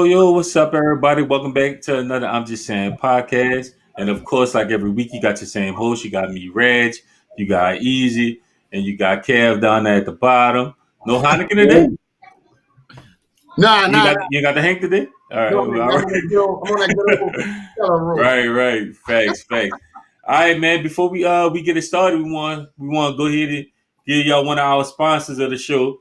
Yo, what's up, everybody? Welcome back to another I'm Just Saying podcast. And of course, like every week, you got your same host. You got me, Reg, you got Easy, and you got Kev down there at the bottom. No Heineken today? Nah. You got the Hank today? All right. I'm on that good Right. Facts. All right, man. Before we get it started, we want to go ahead and give y'all one of our sponsors of the show.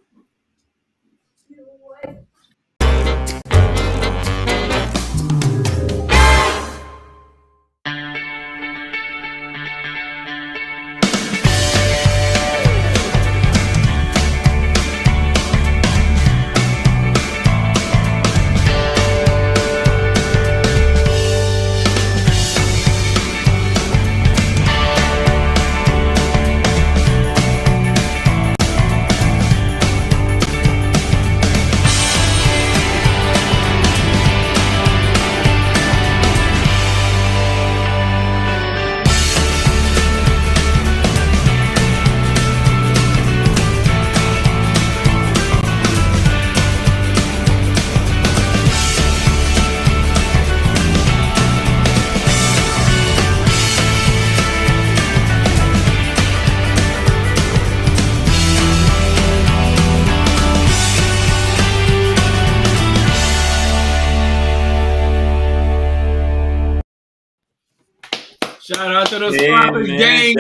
Shout out to the sponsors, gang.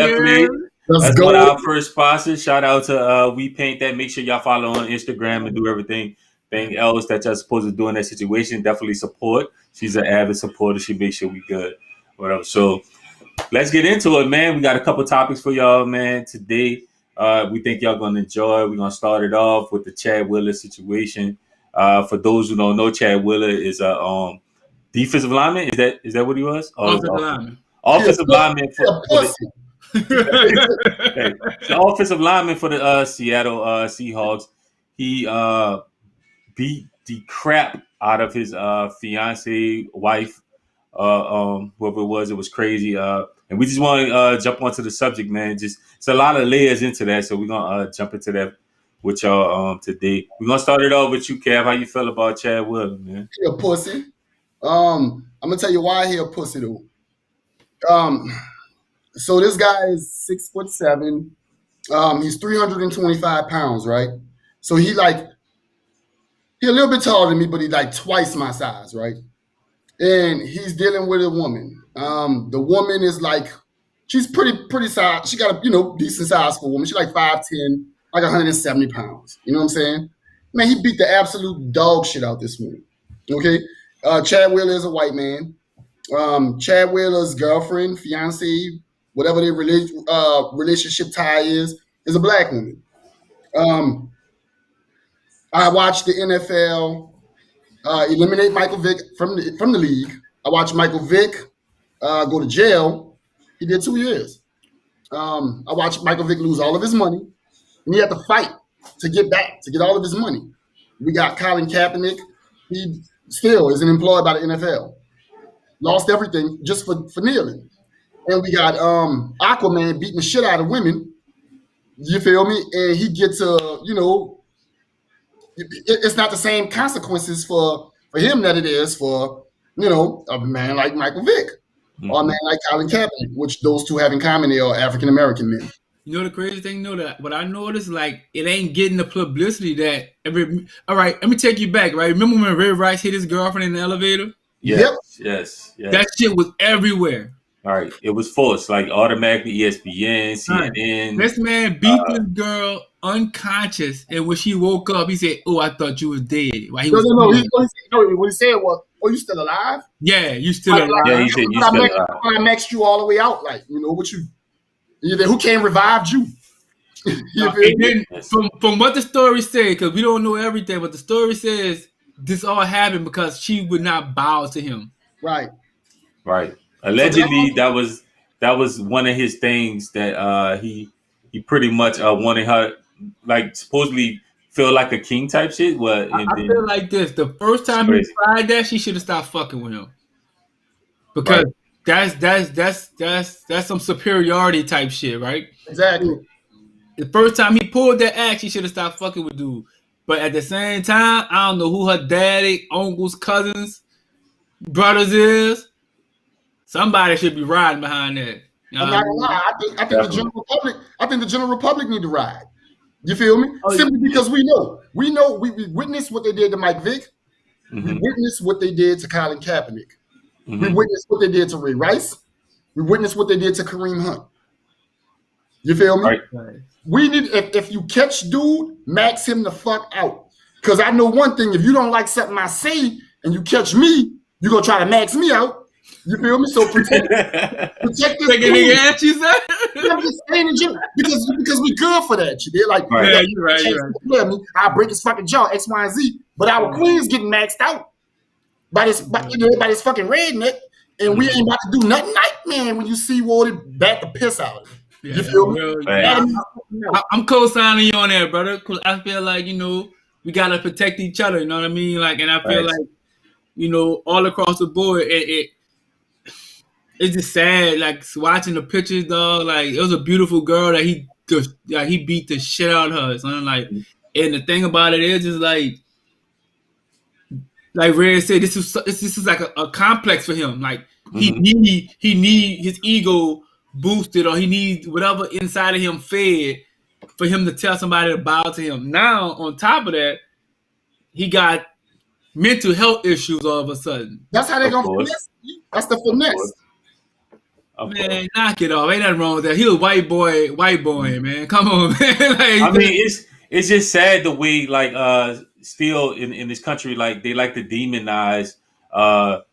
That's one of our first sponsors. Shout out to We Paint That. Make sure y'all follow on Instagram and do everything else that y'all supposed to do in that situation. Definitely support. She's an avid supporter. She makes sure we good. Whatever. So let's get into it, man. We got a couple topics for y'all, man. Today, we think y'all gonna enjoy. We're gonna start it off with the Chad Wheeler situation. For those who don't know, Chad Wheeler is a defensive lineman. Is that what he was? Offensive lineman. Offensive lineman for the offensive lineman for the Seattle Seahawks. He beat the crap out of his fiance, wife, whoever it was crazy. And we just want to jump onto the subject, man. It's a lot of layers into that, so we're gonna jump into that with y'all today. We're gonna start it off with you, Kev. How you feel about Chad Wheeler, man? He a pussy. I'm gonna tell you why he a pussy though. So this guy is 6'7". He's 325 pounds, right? So he a little bit taller than me, but he's like twice my size, right? And he's dealing with a woman. The woman is she's pretty size. She got a decent size for a woman. She's like 5'10", like 170 pounds. You know what I'm saying? Man, he beat the absolute dog shit out this woman. Okay, Chad Wheeler is a white man. Chad Wheeler's girlfriend, fiance, whatever their relationship tie is a black woman. I watched the NFL eliminate Michael Vick from the league. I watched Michael Vick go to jail. He did 2 years. I watched Michael Vick lose all of his money, and he had to fight to get all of his money. We got Colin Kaepernick. He still isn't employed by the NFL. Lost everything just for kneeling. And we got Aquaman beating the shit out of women. You feel me? And he gets it's not the same consequences for him that it is for, a man like Michael Vick or a man like Colin Kaepernick, which those two have in common. They are African-American men. You know the crazy thing, that what I noticed, it ain't getting the publicity that all right, let me take you back, right? Remember when Ray Rice hit his girlfriend in the elevator? Yes. That shit was everywhere. All right, it was forced, automatically ESPN, CNN. This man beat this girl unconscious, and when she woke up, he said, "Oh, I thought you was dead." What he said was, "Oh, you still alive?" Yeah, you still alive. Yeah, he said you still alive. I maxed you all the way out, what you? Who came revived you? And then from what the story said, because we don't know everything, but the story says this all happened because she would not bow to him. Right. Allegedly, that was one of his things that he pretty much wanted her, like, supposedly feel like a king type shit. I feel like this: the first time he tried that, she should have stopped fucking with him, because that's some superiority type shit, right? Exactly. The first time he pulled that axe, he should have stopped fucking with dude. But at the same time, I don't know who her daddy, uncles, cousins, brothers is. Somebody should be riding behind that. I'm not gonna lie. I think the general public need to ride. You feel me? Simply because we know we witnessed what they did to Mike Vick. Mm-hmm. We witnessed what they did to Colin Kaepernick. Mm-hmm. We witnessed what they did to Ray Rice. We witnessed what they did to Kareem Hunt. You feel me? Right. We need, if you catch dude, max him the fuck out. Because I know one thing: if you don't like something I say and you catch me, you're gonna try to max me out. You feel me? So protect this dude. I'm just saying in general, because we good for that shit. They're like, you're right. I'll break his fucking jaw, X, Y, and Z. But our queen's getting maxed out by this fucking redneck, and we ain't about to do nothing like, man, when you see Wally bat the piss out of him. Yeah, you feel me? I'm co-signing you on that, brother, because I feel like, we gotta protect each other, you know what I mean? Like, and I feel like, all across the board, it's just sad, like, watching the pictures, dog. Like, it was a beautiful girl that he beat the shit out of her, son. Like, and the thing about it is like Red said, this is like a complex for him. Like, he need his ego boosted, or he needs whatever inside of him fed for him to tell somebody to bow to him. Now, on top of that, he got mental health issues all of a sudden. That's how they're gonna finesse. That's the finesse. Man, knock it off. Ain't nothing wrong with that. He a white boy, man. Come on, man. Like, I mean, it's just sad the way, like, still in this country, like, they like to demonize, now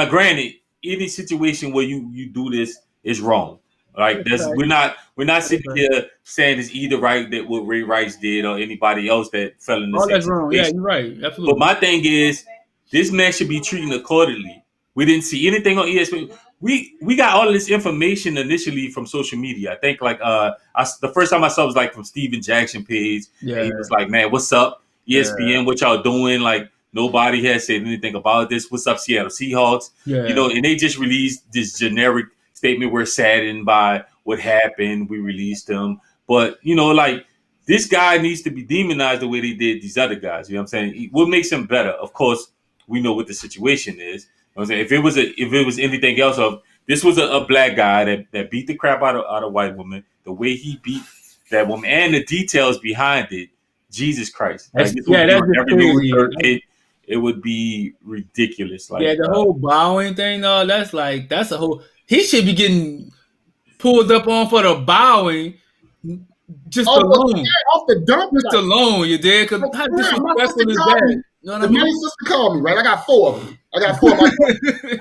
granted, any situation where you do this is wrong. Like, we're not sitting here saying it's either right that what Ray Rice did or anybody else that fell in the same that's wrong. situation. Yeah, you're right. Absolutely. But my thing is, this man should be treated accordingly. We didn't see anything on ESPN. We got all of this information initially from social media. I think, like, the first time I saw it was like from Steven Jackson page. Yeah. He was like, man, what's up, ESPN? What y'all doing? Like, nobody has said anything about this. What's up, Seattle Seahawks? Yeah. And they just released this generic statement. We're saddened by what happened. We released them. But, like, this guy needs to be demonized the way they did these other guys. You know what I'm saying? What makes him better? Of course, we know what the situation is. You know what I'm saying? If it was anything else, this was a black guy that beat the crap out of a white woman, the way he beat that woman and the details behind it, Jesus Christ. Like, it would be ridiculous. Like, the whole bowing thing, though, that's a whole, he should be getting pulled up on for the bowing just alone. Off the dump. Just alone, you did? Because how disrespectful is that? You know what I mean? My sister called me, right? I got 4 of them. I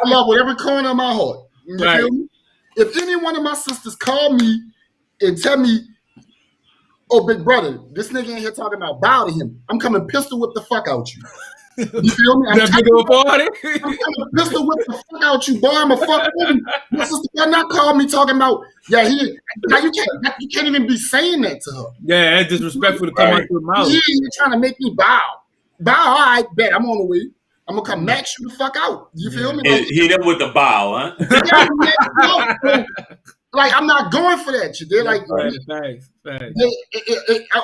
love with every corner of my heart. You feel me? If any one of my sisters call me and tell me, oh, big brother, this nigga in here talking about bow to him, I'm coming pistol whip the fuck out you. You feel me? I'm coming pistol whip the fuck out you, boy. I'm a fuck woman. My sister better not call me talking about, you can't even be saying that to her. Yeah, that's disrespectful to come out your mouth. Yeah, you're trying to make me bow. All right, bet. I'm on the way. I'm gonna come max you the fuck out. You feel me? Like, hit him with the bow, huh? Like, I'm not going for that shit. They're like, thanks.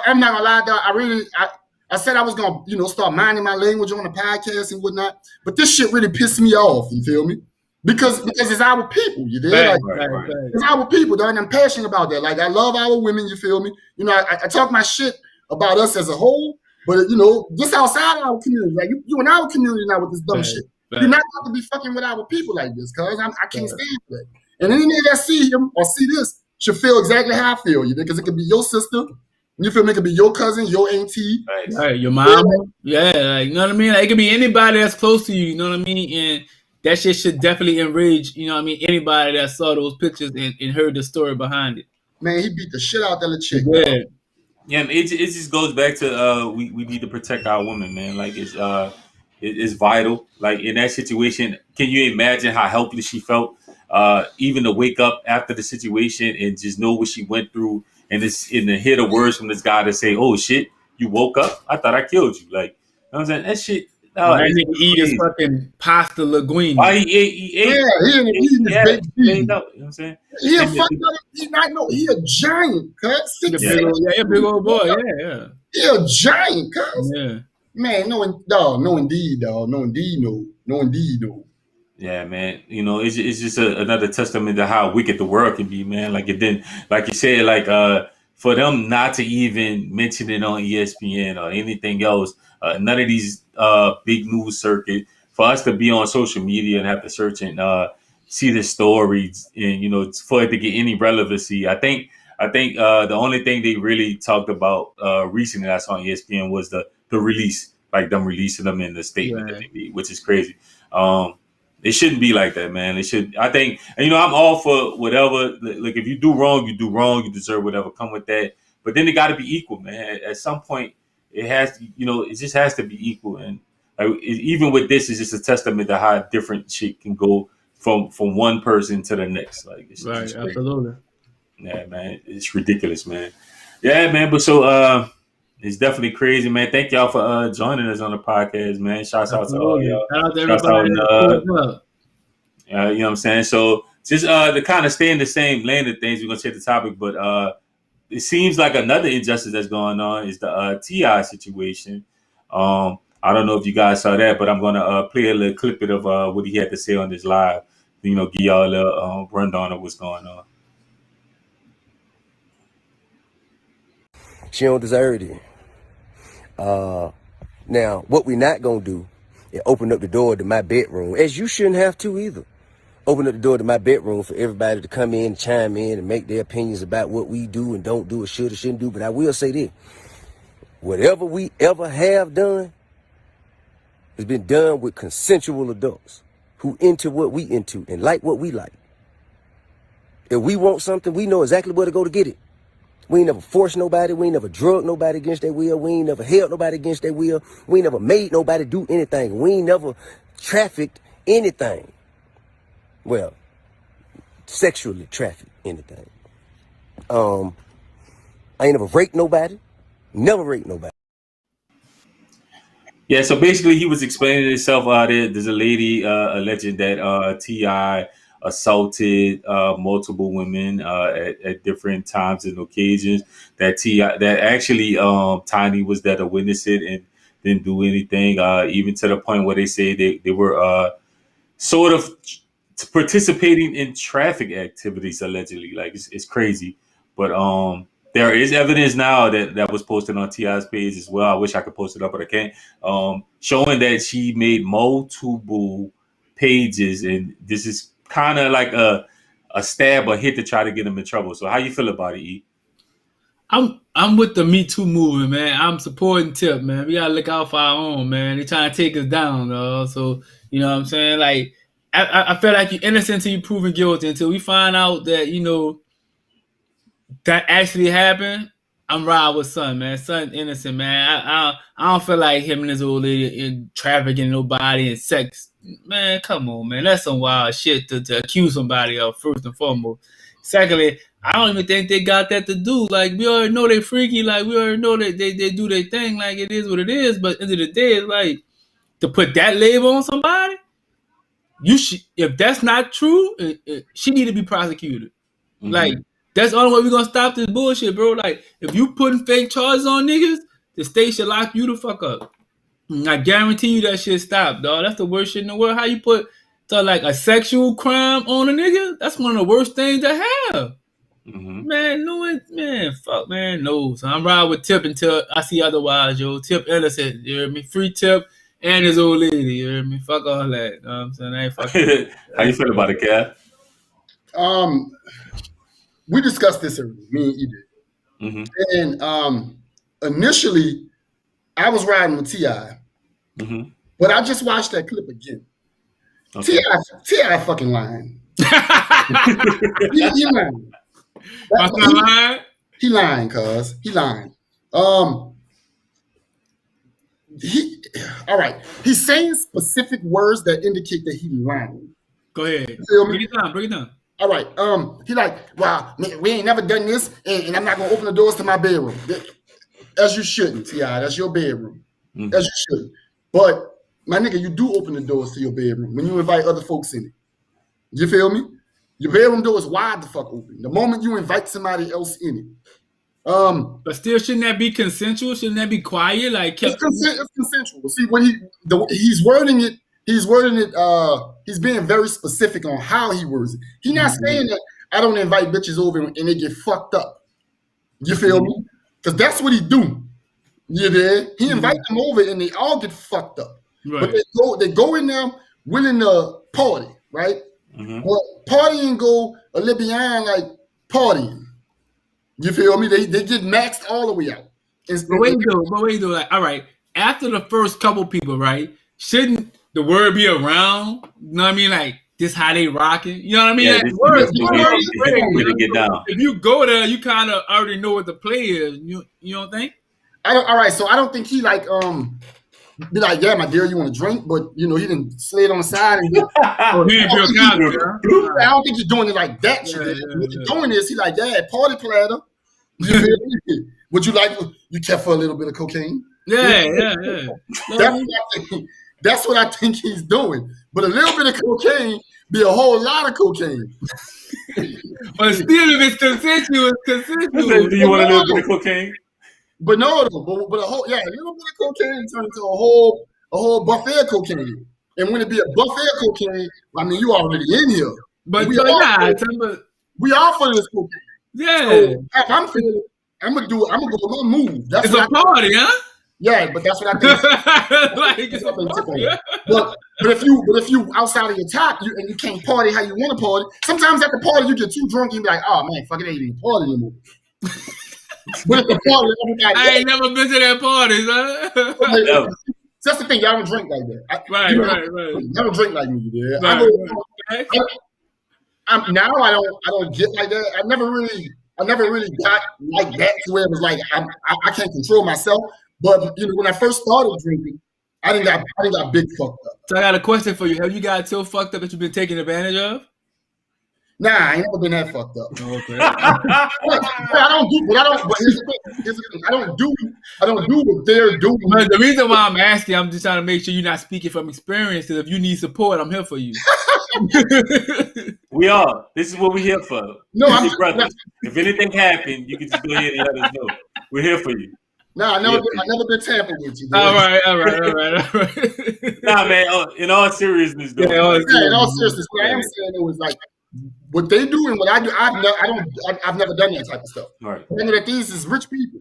I'm not gonna lie, dog. I said I was gonna, start minding my language on the podcast and whatnot, but this shit really pissed me off. You feel me? Because it's our people. You did it's our people, dog, and I'm passionate about that. Like, I love our women. You feel me? I talk my shit about us as a whole. But, just outside our community, like you in our community now with this dumb shit. You're not going to be fucking with our people like this, cuz I can't stand that. And any nigga that see him or see this should feel exactly how I feel, because it could be your sister, you feel me? It could be your cousin, your auntie. Right, your mom. Yeah, like, you know what I mean? Like, it could be anybody that's close to you know what I mean? And that shit should definitely enrage, anybody that saw those pictures and heard the story behind it. Man, he beat the shit out that little chick. Yeah, it just goes back to we need to protect our women, man. Like it's vital. Like in that situation, can you imagine how helpless she felt? Even to wake up after the situation and just know what she went through, and to hear the words from this guy to say, "Oh shit, you woke up? I thought I killed you." Like, you know what I'm saying? That shit. No, that nigga eat his fucking pasta linguine. Why he ate? Yeah, he eating his baked beans. You know what I'm saying? He a giant, cuz. Yeah, big old boy. Yeah. He a giant, cuz. Yeah. Man, no indeed, dog. No indeed. Yeah, man. You know, it's just another testament to how wicked the world can be, man. Like, it then, like you said, like for them not to even mention it on ESPN or anything else, none of these big news circuit, for us to be on social media and have to search and see the stories, and you know, for it to get any relevancy, I think the only thing they really talked about recently I saw on ESPN was the release, like them releasing them in the statement that they made, which is crazy. It shouldn't be like that, man. It should. I think, and, you know, I'm all for whatever. Like, if you do wrong, you do wrong. You deserve whatever come with that. But then it got to be equal, man. At some point, it has to. You know, it just has to be equal. And even with this, it's just a testament to how different shit can go from one person to the next. Like, it's right, absolutely. Yeah, man. It's ridiculous, man. Yeah, man. But so, it's definitely crazy, man. Thank y'all for joining us on the podcast, man. Shouts out to all y'all. Shout out to everybody. You know what I'm saying? So just to kind of stay in the same lane of things, we're gonna check the topic, but it seems like another injustice that's going on is the T.I. situation. I don't know if you guys saw that, but I'm gonna play a little clip of what he had to say on this live. You know, give y'all a little rundown of what's going on. She don't deserve it. Now, what we're not going to do is open up the door to my bedroom, as you shouldn't have to either. Open up the door to my bedroom for everybody to come in, chime in, and make their opinions about what we do and don't do or should or shouldn't do. But I will say this. Whatever we ever have done has been done with consensual adults who into what we into and like what we like. If we want something, we know exactly where to go to get it. We ain't never forced nobody. We ain't never drugged nobody against their will. We ain't never held nobody against their will. We ain't never made nobody do anything. We ain't never trafficked anything. Well, sexually trafficked anything. I ain't never raped nobody. Never raped nobody. Yeah, so basically he was explaining himself out there. There's a lady alleging that T.I. assaulted multiple women at different times and occasions. That actually Tiny was there to witness it and didn't do anything, even to the point where they say they were sort of participating in traffic activities allegedly. Like, it's crazy, but there is evidence now that was posted on T.I.'s page as well. I wish I could post it up, but I can't. Showing that she made multiple pages, and this is kind of like a stab or hit to try to get him in trouble. So how you feel about it, E? I'm with the Me Too movement, man. I'm supporting Tip, man. We gotta look out for our own, man. They trying to take us down, though. So, you know what I'm saying? Like, I feel like you're innocent until you're proven guilty. Until we find out that, you know, that actually happened, I'm riding with Son, man. Son innocent, man. I don't feel like him and his old lady in trafficking nobody and sex. Man, come on, man. That's some wild shit to accuse somebody of, first and foremost. Secondly, I don't even think they got that to do. Like, we already know they freaky. Like, we already know that they do their thing. Like, it is what it is. But at the end of the day, it's like, to put that label on somebody, you should, if that's not true, she need to be prosecuted. Mm-hmm. Like, that's the only way we're going to stop this bullshit, bro. Like, if you putting fake charges on niggas, the state should lock you the fuck up. I guarantee you that shit stop, dog. That's the worst shit in the world. How you put like a sexual crime on a nigga? That's one of the worst things to have. Mm-hmm. Man, fuck, man, no. So I'm riding with Tip until I see otherwise, yo. Tip innocent, you hear me? Free Tip and his old lady, you hear me? Fuck all that. You know what I'm saying? I ain't fucking. How you feel about it, Kat? We discussed this earlier, me and you did. Mm-hmm. And initially, I was riding with T.I., mm-hmm. but I just watched that clip again. Okay. T.I. fucking lying. He lying. My son lying? He lying, cuz. He lying. All right. He's saying specific words that indicate that he's lying. Go ahead. Bring it down. All right. He like, well, we ain't never done this, and I'm not gonna open the doors to my bedroom. As you shouldn't. Yeah, that's your bedroom. Mm-hmm. As you shouldn't. But my nigga, you do open the doors to your bedroom when you invite other folks in it. You feel me? Your bedroom door is wide the fuck open. The moment you invite somebody else in it. But still, shouldn't that be consensual? Shouldn't that be quiet? Like it's consensual. See, when he's wording it, he's being very specific on how he words it. He's not saying that I don't invite bitches over and they get fucked up. You feel me? Because that's what he do. You there? He invite them over and they all get fucked up. Right. But they go in there willing to party, right? Mm-hmm. But partying go a little beyond like partying. You feel me? They get maxed all the way out. But wait, though. Like, all right, after the first couple people, right? Shouldn't the word be around? You know what I mean? Like, this how they rocking. You know what I mean? Yeah, like, get down. If you go there, you kind of already know what the play is. You don't think? All right, so I don't think he like be like, yeah, my dear, you want to drink? But you know, he didn't slid on the side and I don't think he's doing it like that. What he's doing is he like, yeah, party platter. Would you like? You kept for a little bit of cocaine? Yeah. That's what I think he's doing. But a little bit of cocaine be a whole lot of cocaine. But still, if it's consensual, it's consensual. Do you want a little bit of cocaine? But no, but a little bit of cocaine turns into a whole buffet of cocaine. And when it be a buffet of cocaine, I mean, you already in here. But we all for this cocaine. Yeah. So if I'm feeling it, I'm gonna go with my move. That's it's a party, huh? Yeah, but that's what I think. But if you outside of your top and you can't party how you want to party, sometimes at the party you get too drunk and you be like, oh man, fuck it, ain't even party anymore. But at the party, I ain't never been to that party, huh? That's the thing, y'all don't drink like that. Right. Y'all don't drink like me, yeah. Right. Now I don't get like that. I never really got like that to where it was like I can't control myself. But you know, when I first started drinking, I didn't got big fucked up. So I got a question for you. Have you got so fucked up that you've been taken advantage of? Nah, I ain't never been that fucked up. Okay. I don't do what they're doing. But the reason why I'm asking, I'm just trying to make sure you're not speaking from experience. Because if you need support, I'm here for you. We are. This is what we're here for. No, I'm brother. If anything happened, you can just go ahead and let us know. We're here for you. No, I never been tampered with you. All right. Nah, man. In all seriousness, though. In all seriousness, what I am saying it was like what they do and what I do. I've never done that type of stuff. Right. And that these is rich people.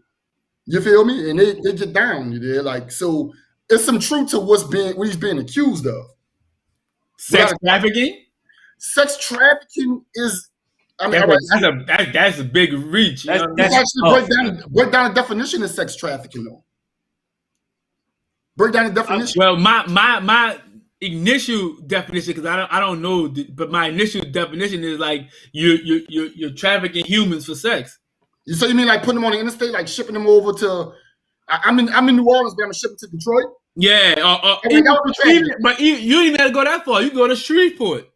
You feel me? And they get down. You there, like so. It's some truth to what he's being accused of. Sex trafficking. Sex trafficking is. I mean, that's a big reach. Let's actually break down the definition of sex trafficking, though. Break down the definition. Well, my initial definition, because I don't know, but my initial definition is like you're trafficking humans for sex. So you mean like putting them on the interstate, like shipping them over to? I'm in New Orleans, but I'm shipping to Detroit. Yeah, but you don't even have to go that far. You can go to Shreveport.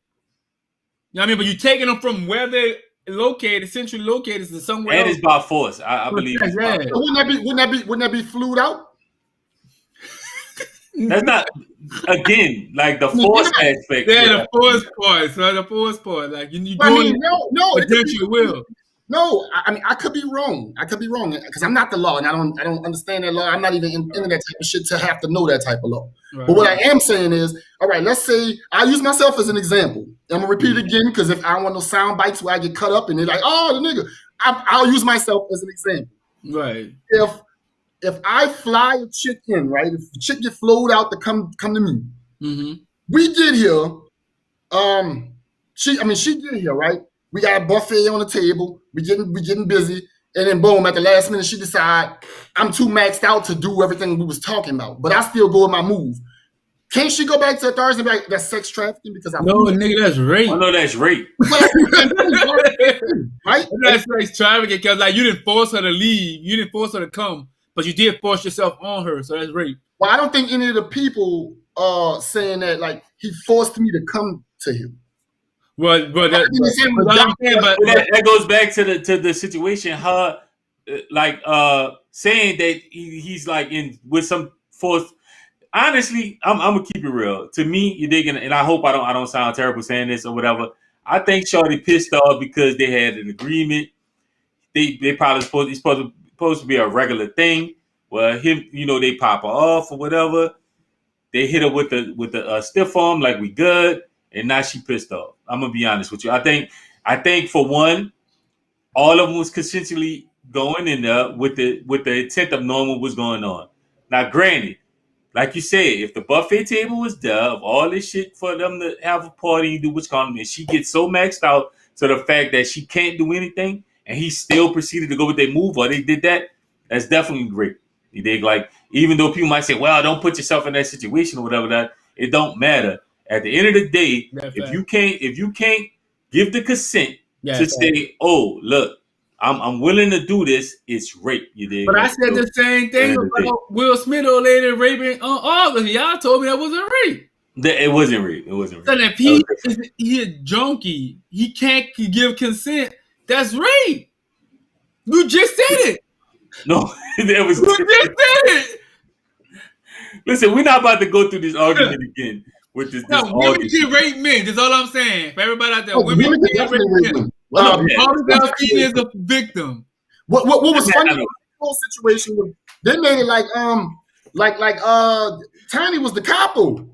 You know what I mean? But you're taking them from where they're located, centrally located, to somewhere else. And it's by force. I believe. So wouldn't that be flued out? That's not again like the force aspect. Yeah, the force part. So the force part, like you doing no, against your will. No, I mean I could be wrong. Because I'm not the law, and I don't understand that law. I'm not even into that type of shit to have to know that type of law. Right. But what I am saying is, all right, let's say I use myself as an example. I'm gonna repeat it again because if I don't want no sound bites where I get cut up and they're like, oh, the nigga, I'll use myself as an example. Right. If I fly a chick in, right? If the chick get flowed out to come to me, we get here. She get here, right? We got a buffet on the table. We getting busy, and then boom, at the last minute, she decide I'm too maxed out to do everything we was talking about, but I still go with my move. Can't she go back to authorities and be like, that's sex trafficking? Because nigga, that's rape. I know that's rape. Right? That's sex trafficking because like you didn't force her to leave, you didn't force her to come, but you did force yourself on her, so that's rape. Well, I don't think any of the people are saying that like he forced me to come to him. Well, but that goes back to the situation. Her like saying that he's like in with some force. Honestly, I'm gonna keep it real. To me, you're digging, and I hope I don't sound terrible saying this or whatever. I think Shorty pissed off because they had an agreement. They probably supposed to be a regular thing. Well, him, they pop her off or whatever. They hit her with the stiff arm like we good, and now she pissed off. I'm gonna be honest with you. I think for one, all of them was consensually going in there with the intent of knowing what was going on. Now, granted, like you said, if the buffet table was there, of all this shit for them to have a party and do what's called, and she gets so maxed out to the fact that she can't do anything, and he still proceeded to go with their move, or they did that, that's definitely great. You dig? Like, even though people might say, well, don't put yourself in that situation or whatever, that it don't matter. At the end of the day, if you can't give the consent to say, oh, look, I'm willing to do this, it's rape. You dig? But I said the same thing about Will Smith or lady raping on August. Y'all told me that wasn't rape. It wasn't rape. It wasn't rape. So if he a junkie, he can't give consent. That's rape. You just said it. No, that was. You just said it. Listen, we're not about to go through this argument again with this. Women can rape men. That's all I'm saying. For everybody out there, women can rape men. August is a victim. What was funny in the whole situation was they made it like Tiny was the capo.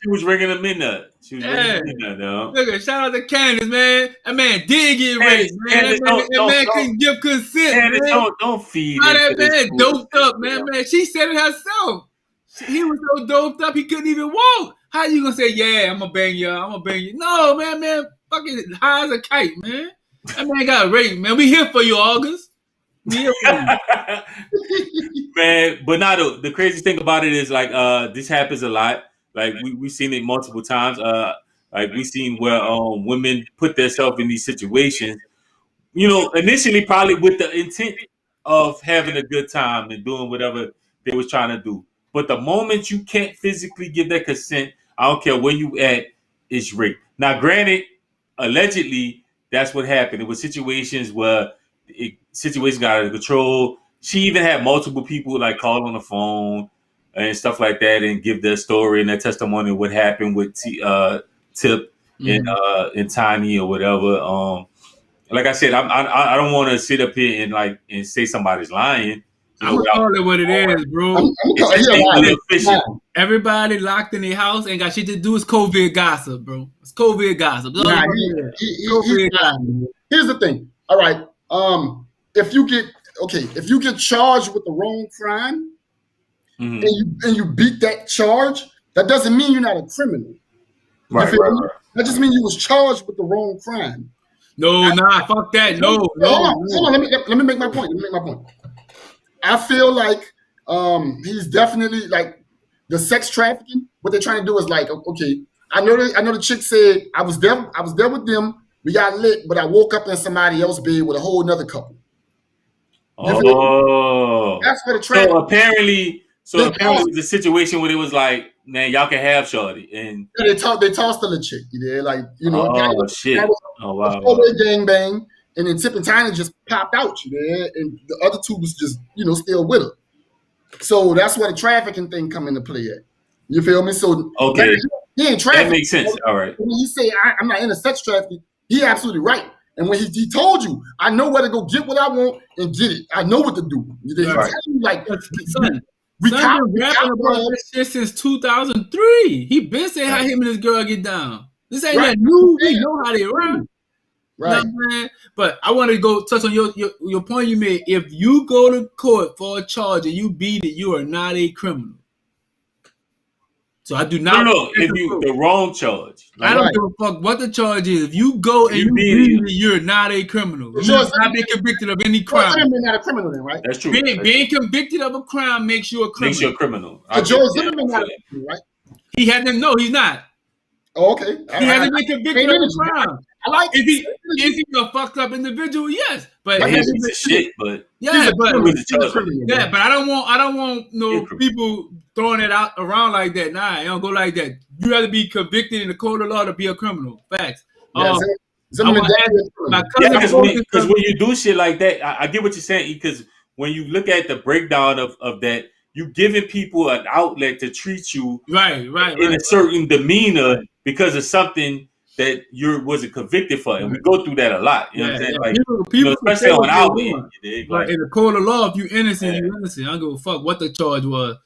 She was bringing them in there. She was bringing them in there, though. Look, shout out to Candace, man. That man did get raped, man. That man couldn't give consent, Candace, man. Don't feed it. That man doped up, man. She said it herself. He was so doped up he couldn't even walk. How you gonna say, yeah, I'm gonna bang you? No, man, fucking high as a kite, man. That man got raped, man. We here for you, August. Man, but now the crazy thing about it is like this happens a lot. Like we've seen it multiple times. Like we've seen where women put themselves in these situations, initially probably with the intent of having a good time and doing whatever they was trying to do. But the moment you can't physically give that consent, I don't care where you at, it's rape. Now, granted, allegedly, that's what happened. It was situations where situations got out of control. She even had multiple people like call on the phone and stuff like that and give their story and their testimony of what happened with Tip and Tiny or whatever. Like I said, I don't want to sit up here and say somebody's lying. I'm gonna call it what it is, bro. Everybody locked in their house ain't got shit to do. It's COVID gossip, bro. It's COVID gossip. Here's the thing. All right. If you get charged with the wrong crime and you beat that charge, that doesn't mean you're not a criminal. Right. That just means you was charged with the wrong crime. Fuck that. No. Hold on. Let me make my point. I feel like he's definitely like the sex trafficking. What they're trying to do is like, okay, I know the chick said I was there with them. We got lit, but I woke up in somebody else's bed with a whole nother couple. Oh, that's what the trafficking. So apparently it was a situation where it was like, man, y'all can have Shorty, and they tossed the little chick. Oh shit! Oh wow! Gangbang. And then Tip and Tiny just popped out, and the other two was just, still with her. So that's where the trafficking thing come into play at. You feel me? So okay, he ain't trafficking. That makes sense. All right. When you say I'm not into sex trafficking, he absolutely right. And when he told you, I know where to go get what I want and get it. I know what to do. Right. Like, son been rapping about this shit since 2003. He been saying how him and his girl get down. This ain't that new. We know how they run. Right. But I want to go touch on your point you made. If you go to court for a charge and you beat it, you are not a criminal. So I do not. No, if you the wrong charge, I don't give a fuck what the charge is. If you go and you bleed it, you're not a criminal. You have not been convicted of any crime. You're not a criminal then, right? That's true. Being convicted of a crime makes you a criminal. Makes you a criminal. So George Zimmerman not a criminal, right? He hasn't. No, he's not. Oh, okay. He hasn't been convicted of a crime. I like. Is he a fucked up individual? Yes, but he's a piece of shit. But but I don't want no people throwing it out around like that. Nah, it don't go like that. You have to be convicted in the court of law to be a criminal. Facts. Because when you do shit like that, I get what you're saying. Because when you look at the breakdown of that, you giving people an outlet to treat you in a certain demeanor because of something that you wasn't convicted for, and we go through that a lot. You know what I'm saying? Like, people especially on our end. Like in the court of law, if you innocent, you innocent. I don't give a fuck what the charge was.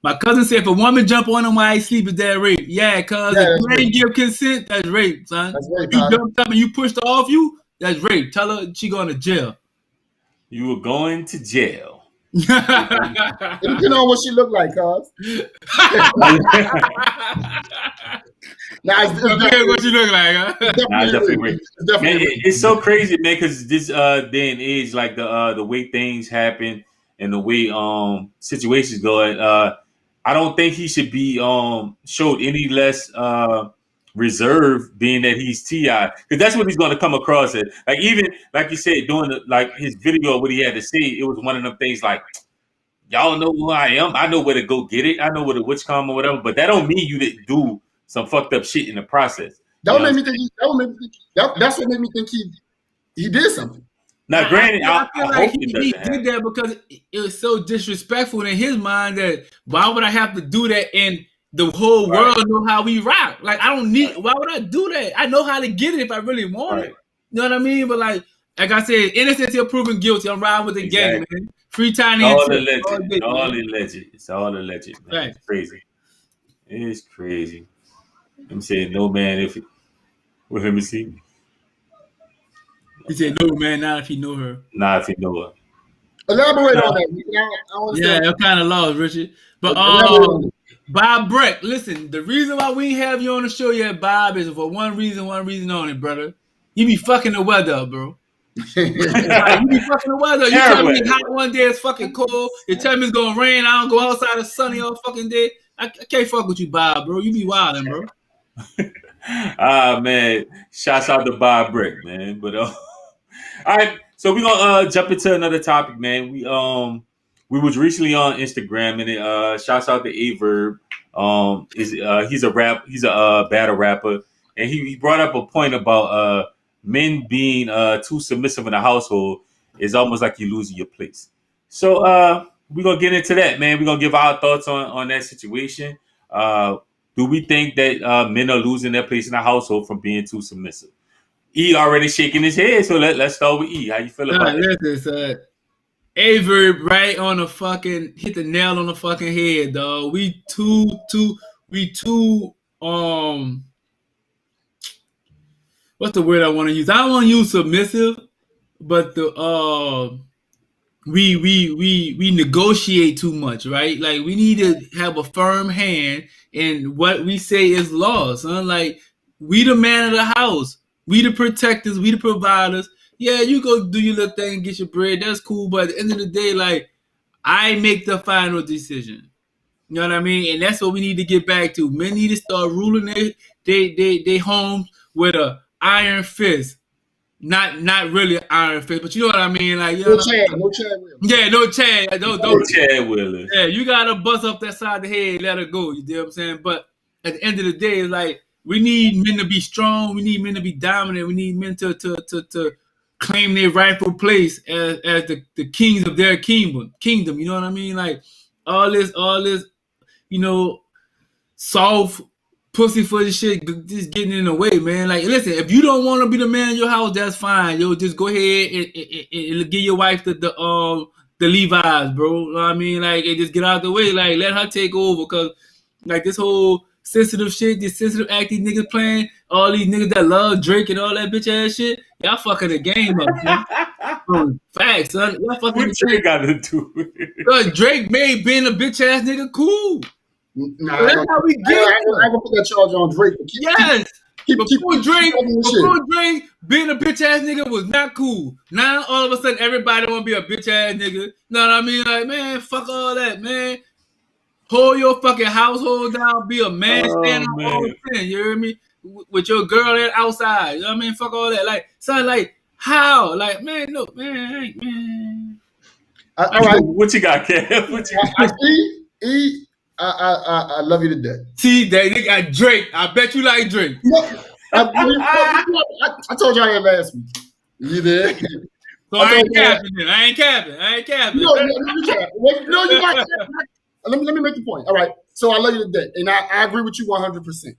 My cousin said if a woman jump on him while he sleep, is that rape? Yeah, cause if you ain't give consent, that's rape, son. That's rape, if you jumped up and you pushed her off you, that's rape. Tell her she going to jail. You were going to jail. You know what she looked like, cuz. What you look like, huh? It's so crazy, man, because this day and age, like the way things happen and the way situations go, I don't think he should be showed any less reserve, being that he's T.I., because that's what he's going to come across as. Like, even like you said, doing his video, what he had to say, it was one of them things like, y'all know who I am. I know where to go get it. I know where the witch come or whatever. But that don't mean you didn't do some fucked up shit in the process. That's what made me think he did something. Now, granted, I feel like he did that because it was so disrespectful in his mind that why would I have to do that and the whole world know how we rock? Like, I don't need. Why would I do that? I know how to get it if I really want it. You know what I mean? But like I said, innocent till proven guilty. I'm riding with the gang, man. Free Tiny. All alleged. It's all alleged, man. It's crazy. It's crazy. I'm saying no man if it, let me see. He said no man, not if he know her. Not if he know her. Elaborate on that. I'm kind of lost, Richard. But Bob Breck, listen, the reason why we have you on the show yet, Bob, is for one reason only, brother. You be fucking the weather up, bro. You be fucking the weather. You tell me it's hot one day, it's fucking cold. You tell me it's gonna rain, I don't go outside, it's sunny all fucking day. I can't fuck with you, Bob, bro. You be wildin', bro. Man, shouts out to Bob Breck, man. But all right, so we're gonna jump into another topic, man. We was recently on Instagram, and it shouts out to Averb. He's a battle rapper, and he brought up a point about men being too submissive in the household is almost like you're losing your place. So we're gonna get into that, man. We're gonna give our thoughts on that situation. Do we think that men are losing their place in the household from being too submissive? E already shaking his head, so let's start with E. How you feel about that? Averb right on the fucking hit the nail on the fucking head, dog. We too what's the word I want to use? I don't want to use submissive, but we negotiate too much, right? Like, we need to have a firm hand in what we say is law, son. Like, we the man of the house, we the protectors, we the providers. Yeah, you go do your little thing and get your bread. That's cool. But at the end of the day, like, I make the final decision. You know what I mean? And that's what we need to get back to. Men need to start ruling they homes with a iron fist. Not really an iron fist, but you know what I mean? Like, you know no Chad Wheeler. Yeah, no Chad. No Chad Wheeler. Yeah, you gotta bust up that side of the head, let her go. You know what I'm saying? But at the end of the day, it's like, we need men to be strong. We need men to be dominant. We need men to claim their rightful place as the kings of their kingdom. You know what I mean? Like, all this, you know, soft pussyfoot shit just getting in the way, man. Like, listen, if you don't want to be the man in your house, that's fine. Yo, just go ahead and give your wife the Levi's, bro. You know what I mean? Like, and just get out of the way. Like, let her take over, because like this whole sensitive shit, this sensitive act these niggas playing, all these niggas that love Drake and all that bitch ass shit, y'all fucking the game up, man. Facts, son. Y'all fucking what Drake got to do? Because Drake made being a bitch ass nigga cool. Nah, that's how we get. I ain't gonna put that charge on Drake. Before Drake, being a bitch ass nigga was not cool. Now all of a sudden everybody want to be a bitch ass nigga. Know what I mean? Like, man, fuck all that, man. Hold your fucking household down. Be a man. Stand on all the thing. You hear me? With your girl there outside. You know what I mean? Fuck all that. Like, son, like, how? Like, man, no, man. All right. What you got, Kev? What you got? I love you to death. See, they got Drake. I bet you like Drake. I told you I had last week. You did. So I ain't capping. No, you might. Let me make the point. All right. So I love you to death, and I agree with you 100%.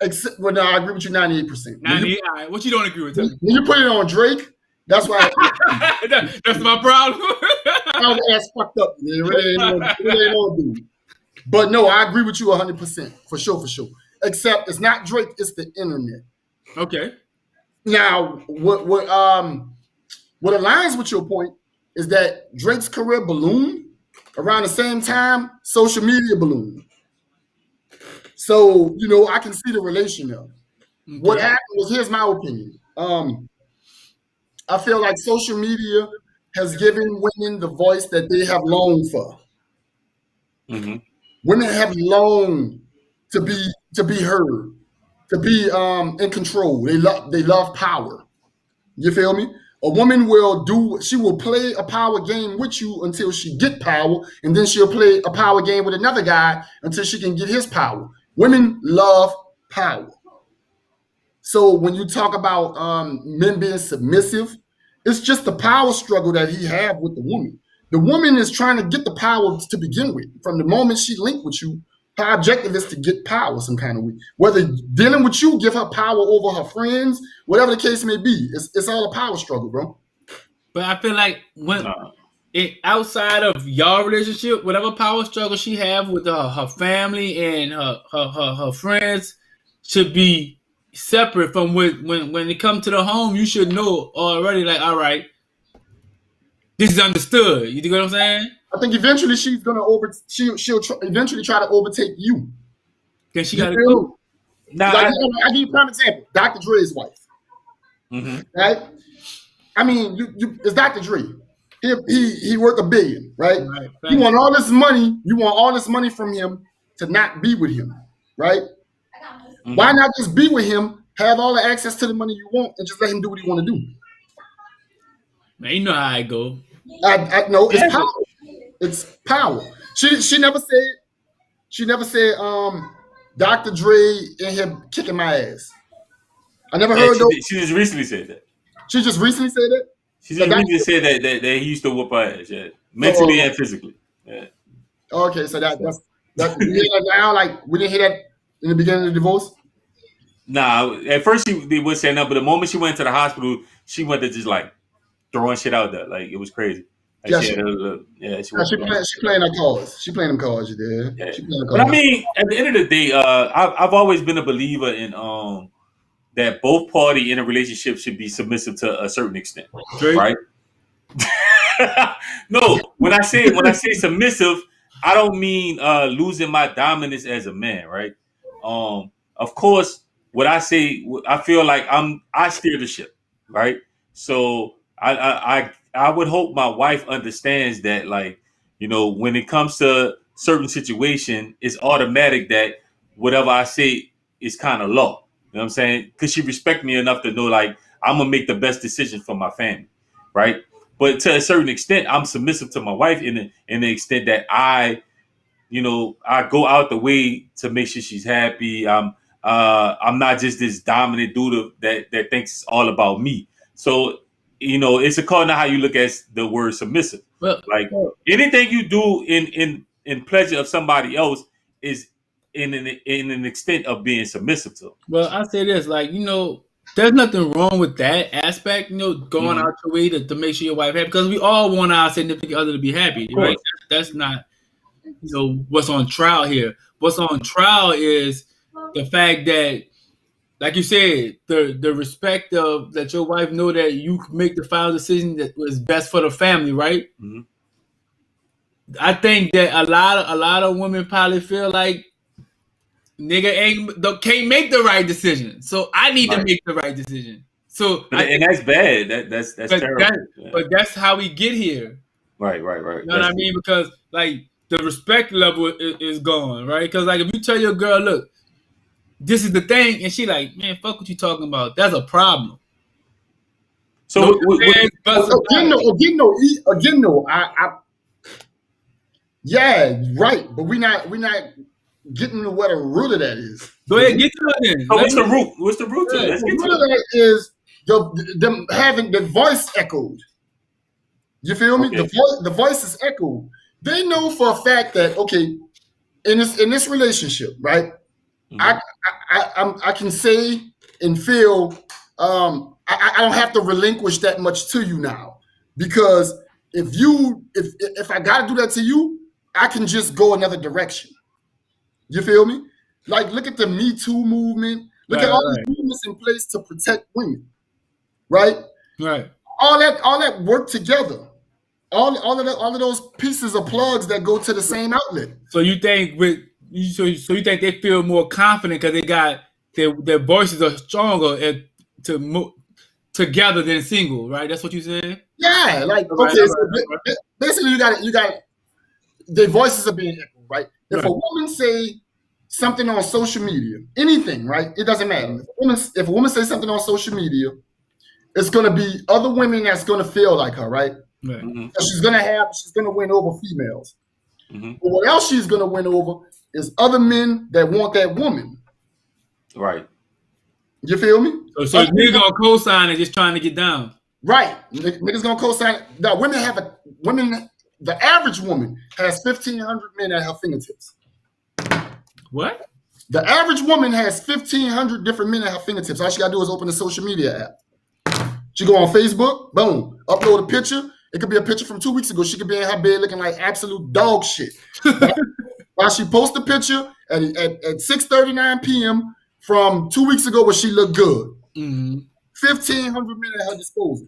Except, well, no, I agree with you 98%. 98. All right. What you don't agree with? When you put it on Drake, that's why. That's my problem. My ass fucked up. It really ain't no dude. But no, I agree with you 100%. For sure. Except it's not Drake, it's the internet. Okay. Now, what aligns with your point is that Drake's career ballooned around the same time social media ballooned. So, I can see the relation there. Okay. What happened was, here's my opinion. I feel like social media has given women the voice that they have longed for. Mm-hmm. Women have longed to be heard, to be in control. They love power. You feel me? A woman she will play a power game with you until she get power, and then she'll play a power game with another guy until she can get his power. Women love power. So when you talk about men being submissive, it's just the power struggle that he have with the woman. The woman is trying to get the power to begin with. From the moment she linked with you, her objective is to get power some kind of way. Whether dealing with you, give her power over her friends, whatever the case may be. It's all a power struggle, bro. But I feel like outside of y'all relationship, whatever power struggle she have with her family and her friends should be separate from when it comes to the home. You should know already, like, all right, this is understood. You know what I'm saying? I think eventually she's gonna she'll eventually try to overtake you. Then she gotta go. Nah, I give you a prime example. Dr. Dre's wife. Mm-hmm. Right? I mean, it's Dr. Dre. He worth $1 billion, right? You want all this money. You want all this money from him to not be with him, right? Mm-hmm. Why not just be with him, have all the access to the money you want, and just let him do what he want to do? Man, you know how I go. I know it's power. It's power. She never said Dr. Dre in here kicking my ass. I never heard those. She just recently said that. She just recently said that? She just recently said that he used to whoop her ass, yeah. Mentally and physically. Yeah. Okay, so that's we hear that now, like we didn't hear that in the beginning of the divorce? Nah, at first they would say no, but the moment she went to the hospital, she went to just like throwing shit out there. Like it was crazy. Like, she playing her cards. She playing them cards, you did. Yeah. But I mean, at the end of the day, I've always been a believer in that both parties in a relationship should be submissive to a certain extent, right? No, when I say submissive, I don't mean losing my dominance as a man, right? Of course, what I say, I feel like I steer the ship, right? So I would hope my wife understands that, like, when it comes to certain situation, it's automatic that whatever I say is kind of law. You know what I'm saying? Because she respects me enough to know, like, I'm gonna make the best decision for my family, right? But to a certain extent, I'm submissive to my wife in the extent that I go out the way to make sure she's happy. I'm not just this dominant dude that thinks it's all about me. So, it's a call now how you look at the word submissive. Well, like anything you do in pleasure of somebody else is in an extent of being submissive to. Well, I say this, like, there's nothing wrong with that aspect, going out your way to make sure your wife happy, because we all want our significant other to be happy, right? That's not, what's on trial here. What's on trial is the fact that, like you said, the respect of that your wife know that you make the final decision that was best for the family, right? Mm-hmm. I think that a lot of women probably feel like nigga can't make the right decision, so I need to make the right decision. So and that's bad. That's terrible. But that's how we get here. Right. You know what I mean? Because like the respect level is gone, right? Because like if you tell your girl, look, this is the thing, and she like, man, fuck what you talking about. That's a problem. So again, no. Yeah, right. But we're not getting to what the root of that is. Go ahead, get to it then. So what's the root? What's the root to it? The root of that is them having the voice echoed. You feel me? Okay. The voice is echoed. They know for a fact that in this relationship, right? Mm-hmm. I can say and feel I don't have to relinquish that much to you now, because if I got to do that to you, I can just go another direction. You feel me? Like, look at the Me Too movement. Look at all these movements in place to protect women, right? Right. All that work together. All of those pieces of plugs that go to the same outlet. So you think so you think they feel more confident because they got their voices are stronger to move together than single, right? That's what you're saying? Yeah, like basically you got their voices are being echoed, right? If a woman say something on social media, anything, right? It doesn't matter. If a woman says something on social media, it's gonna be other women that's gonna feel like her, right? Right. Mm-hmm. So she's gonna win over females. Mm-hmm. But what else she's gonna win over is other men that want that woman. Right. You feel me? So niggas gonna co-sign and just trying to get down. Right. Niggas gonna co-sign. Now the average woman has 1,500 men at her fingertips. What? The average woman has 1,500 different men at her fingertips. All she gotta do is open the social media app. She go on Facebook, boom, upload a picture. It could be a picture from 2 weeks ago. She could be in her bed looking like absolute dog shit. While she posts a picture at 6:39 p.m. from 2 weeks ago where she looked good. Mm-hmm. 1,500 men at her disposal.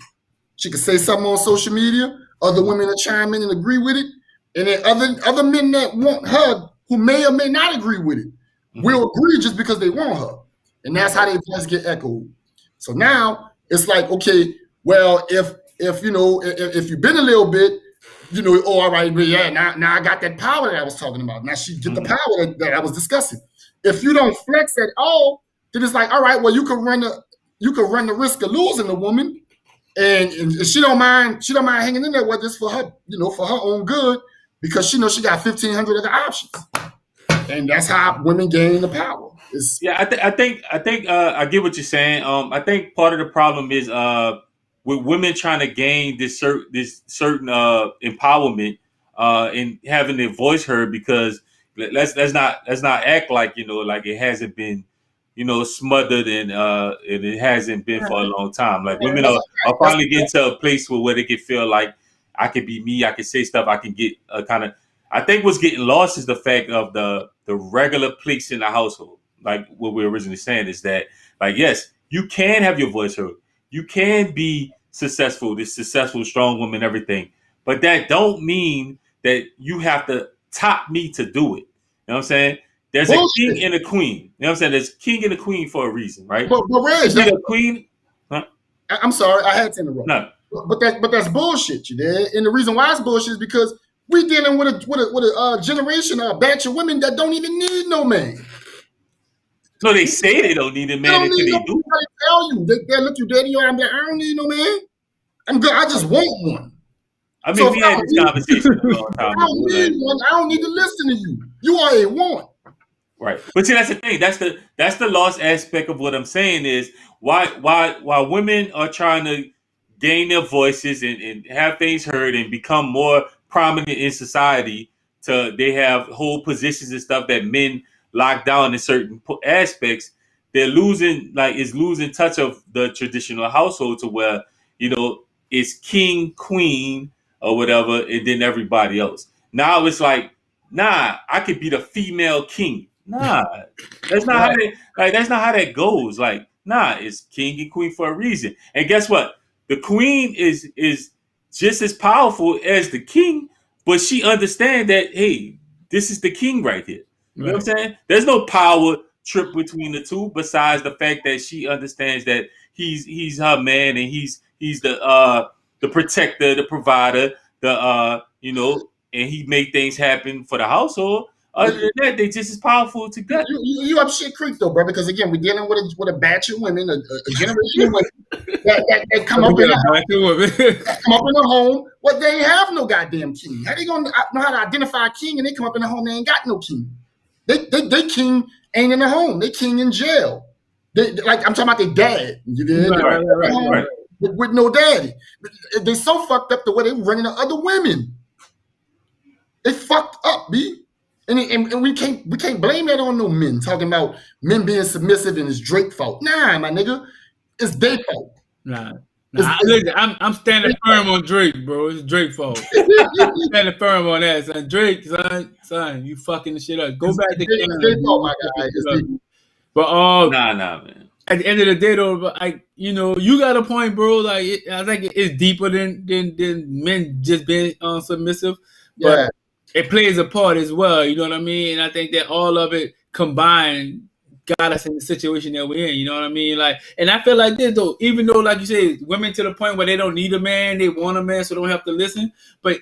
She could say something on social media. Other women will chime in and agree with it. And then other men that want her, who may or may not agree with it, will agree just because they want her. And that's how their voice get echoed. So now it's like, okay, well, if you've been a little bit, all right, but yeah, now I got that power that I was talking about. Now she get the power that I was discussing. If you don't flex at all, then it's like, all right, well, you could run the risk of losing the woman, and she don't mind hanging in there with this for her, for her own good, because she knows she got 1,500 other options, and that's how women gain the power. I think I get what you're saying. I think part of the problem is with women trying to gain this certain empowerment and having their voice heard, because let's not act like like it hasn't been smothered and it hasn't been for a long time. Like women are finally getting to a place where they can feel like I can be me, I can say stuff, I can get a kind of. I think what's getting lost is the fact of the regular place in the household. Like what we were originally saying is that, like, yes, you can have your voice heard. You can be successful, this successful, strong woman, everything. But that don't mean that you have to top me to do it. You know what I'm saying? There's a king and a queen. You know what I'm saying? There's a king and a queen for a reason, right? But Reg, a queen. Huh? I'm sorry, I had to interrupt. No. But that's bullshit, you did. And the reason why it's bullshit is because we dealing with a generation, a batch of women that don't even need no man. So they say they don't need a man until they do. They tell you. They look you dead in your eye and be like, I don't need no man. I'm good. I just want one. I mean, we had this conversation a long time ago. I don't need to listen to you. You are a want. Right. But see, that's the thing. That's the lost aspect of what I'm saying is why women are trying to gain their voices and have things heard and become more prominent in society. They have whole positions and stuff that men lock down in certain aspects. They're losing touch of the traditional household to where it's king, queen, or whatever, and then everybody else. Now it's like, nah, I could be the female king. Nah, that's not how that goes. Like, nah, it's king and queen for a reason. And guess what? The queen is just as powerful as the king, but she understands that, hey, this is the king right here. You know what I'm saying? There's no power trip between the two besides the fact that she understands that he's her man and he's the protector, the provider, and he made things happen for the household. Other than that, they just as powerful together. You up shit creek though, bro. Because again, we're dealing with a batch of women, a generation of women that come up in the home. Well, they have no goddamn king. How they gonna know how to identify a king and they come up in the home they ain't got no king? They king ain't in the home. They king in jail. They like I'm talking about their dad. You did right. With no daddy. They so fucked up the way they running to other women. They fucked up, B. And we can't blame that on no men. Talking about men being submissive and it's Drake's fault. Nah, my nigga, it's their fault. Nah. I'm standing firm on Drake, bro. It's Drake's fault. I'm standing firm on that, son. Drake, son, you fucking the shit up. Go back to Canada. It's their fault, my guy. But nah, man. At the end of the day, though, you got a point, bro. Like, I think it's deeper than men just being submissive. But it plays a part as well, you know what I mean? And I think that all of it combined got us in the situation that we're in, you know what I mean? Like, and I feel like this though, even though, like you say, women to the point where they don't need a man, they want a man, so they don't have to listen. But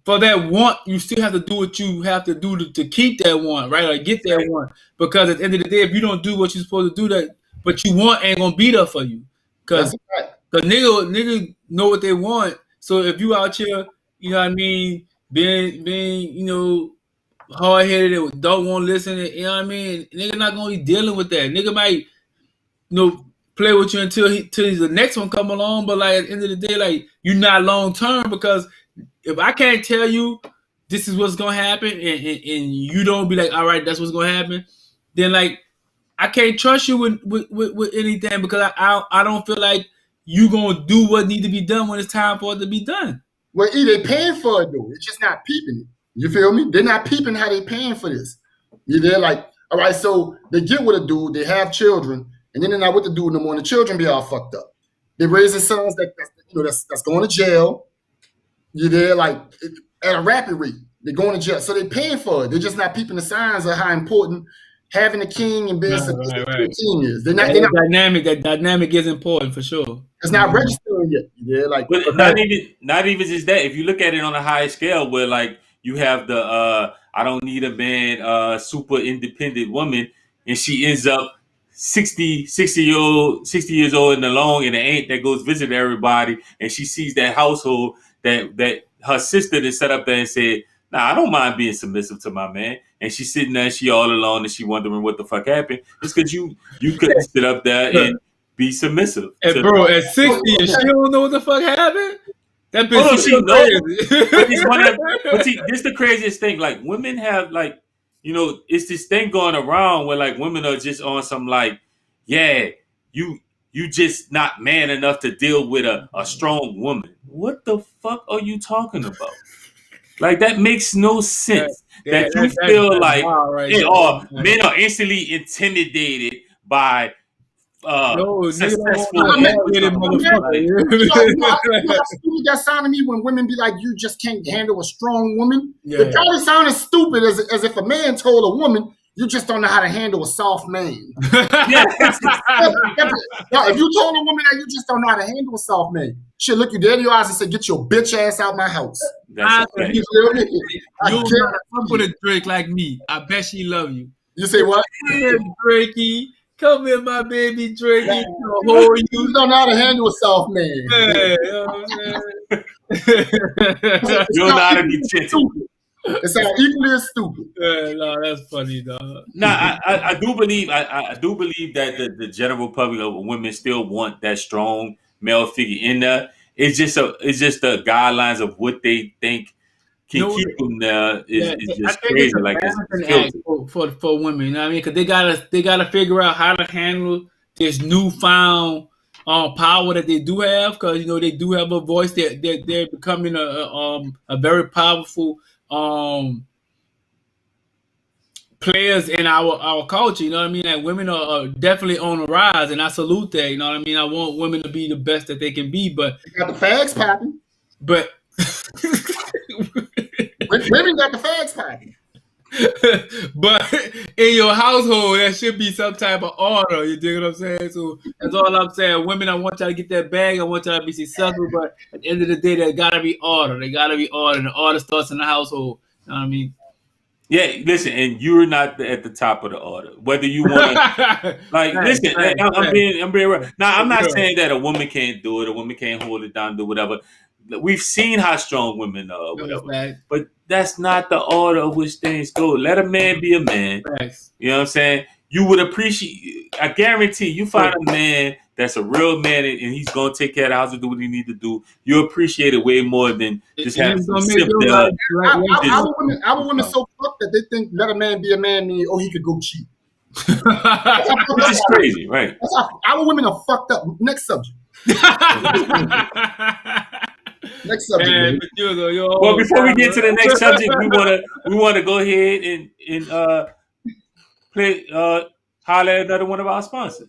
for that want, you still have to do what you have to do to keep that want, right? Or get that want. Because at the end of the day, if you don't do what you're supposed to do, that what you want ain't gonna be there for you. Because niggas know what they want. So if you out here, you know what I mean, being hard-headed and don't want to listen, you know what I mean? Nigga not going to be dealing with that. Nigga might, play with you until the next one come along, but like at the end of the day, like you're not long-term because if I can't tell you this is what's going to happen and you don't be like, all right, that's what's going to happen, then like I can't trust you with anything because I don't feel like you going to do what need to be done when it's time for it to be done. Well, they paying for it though. It's just not peeping it. You feel me? They're not peeping how they paying for this. They're like, all right, so they get with a dude, they have children, and then they're not with the dude no more, and the children be all fucked up. They raising sons that's going to jail. You're there like at a rapid rate. They're going to jail, so they're paying for it. They're just not peeping the signs of how important having a king and being submissive to the king is. That dynamic is important for sure. It's not registering yet. Yeah, like, but not even just that. If you look at it on a high scale, where like you have the I don't need a man, super independent woman, and she ends up 60 years old and alone, and an aunt that goes visit everybody, and she sees that household that her sister that set up there and said, nah, I don't mind being submissive to my man. And she's sitting there, she all alone, and she wondering what the fuck happened. It's because you couldn't sit up there and be submissive. And bro, at 60, and she don't know what the fuck happened? That bitch she knows. But see, this is the craziest thing. Like, women have, like, it's this thing going around where, like, women are just on some, like, yeah, you just not man enough to deal with a strong woman. What the fuck are you talking about? Like, that makes no sense. That you feel like men are instantly intimidated by successful men. That sound to me when women be like, you just can't handle a strong woman. It probably sounded stupid as if a man told a woman, you just don't know how to handle a soft man. If you told a woman that you just don't know how to handle a soft man, she'll look you dead in your eyes and say, get your bitch ass out my house. That's okay. You don't fuck with a Drake like me. I bet she love you. You say what? Come here, Drakey. Come here, my baby Drakey. You don't know how to handle a soft man. Hey, you don't know how to be gentle. It sounds equally as stupid. No, that's funny, dog. I do believe that the general public of women still want that strong male figure in there. It's just the guidelines of what they think can keep them there is just crazy. Like for women, you know what I mean? Because they gotta figure out how to handle this newfound power that they do have. Because they do have a voice. They're becoming a very powerful players in our culture, you know what I mean? Like women are definitely on the rise, and I salute that, you know what I mean? I want women to be the best that they can be, but they got the fags popping. But Women got the fags popping. But in your household, there should be some type of order. You dig what I'm saying? So that's all I'm saying. Women, I want y'all to get that bag. I want y'all to be successful. But at the end of the day, there gotta be order. They gotta be order. And the order starts in the household. You know what I mean? Yeah, listen, and you're not at the top of the order. Whether you want to, like, listen, I'm being right. Now, I'm not saying that a woman can't do it, a woman can't hold it down, do whatever. We've seen how strong women are, whatever. But that's not the order of which things go. Let a man be a man. Thanks. You know what I'm saying? You would appreciate. I guarantee you find a man that's a real man and he's gonna take care of the house and do what he needs to do. You appreciate it way more than just having some simple. Our women so fucked that they think let a man be a man mean he could go cheat. Which is crazy, right? Our women are fucked up. Next subject. Next subject. Well, before we get to the next subject, we wanna go ahead and play holler at another one of our sponsors.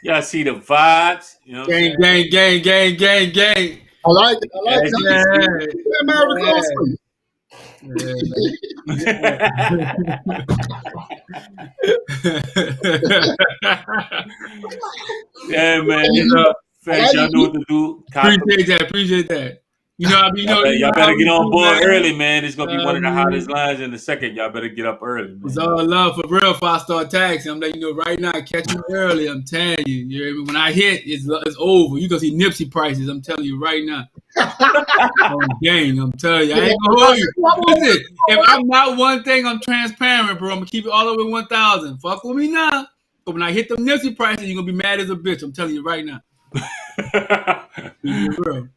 Y'all see the vibes, you know? Gang. I like it. Yeah, man. Thanks, y'all know what to do. Appreciate that. Y'all better get on board early, man. It's gonna be one of the hottest lines in the second. Y'all better get up early, man. It's all love for real. If I start taxing, I'm letting you know right now. Catch me early. I'm telling you. You hear me? When I hit, it's over. You gonna see Nipsey prices. I'm telling you right now. Gang, I'm telling you. I ain't gonna hold you. Listen, if I'm not one thing, I'm transparent, bro. I'm gonna keep it all over 1,000. Fuck with me now. But when I hit them Nipsey prices, you're gonna be mad as a bitch. I'm telling you right now. Bro.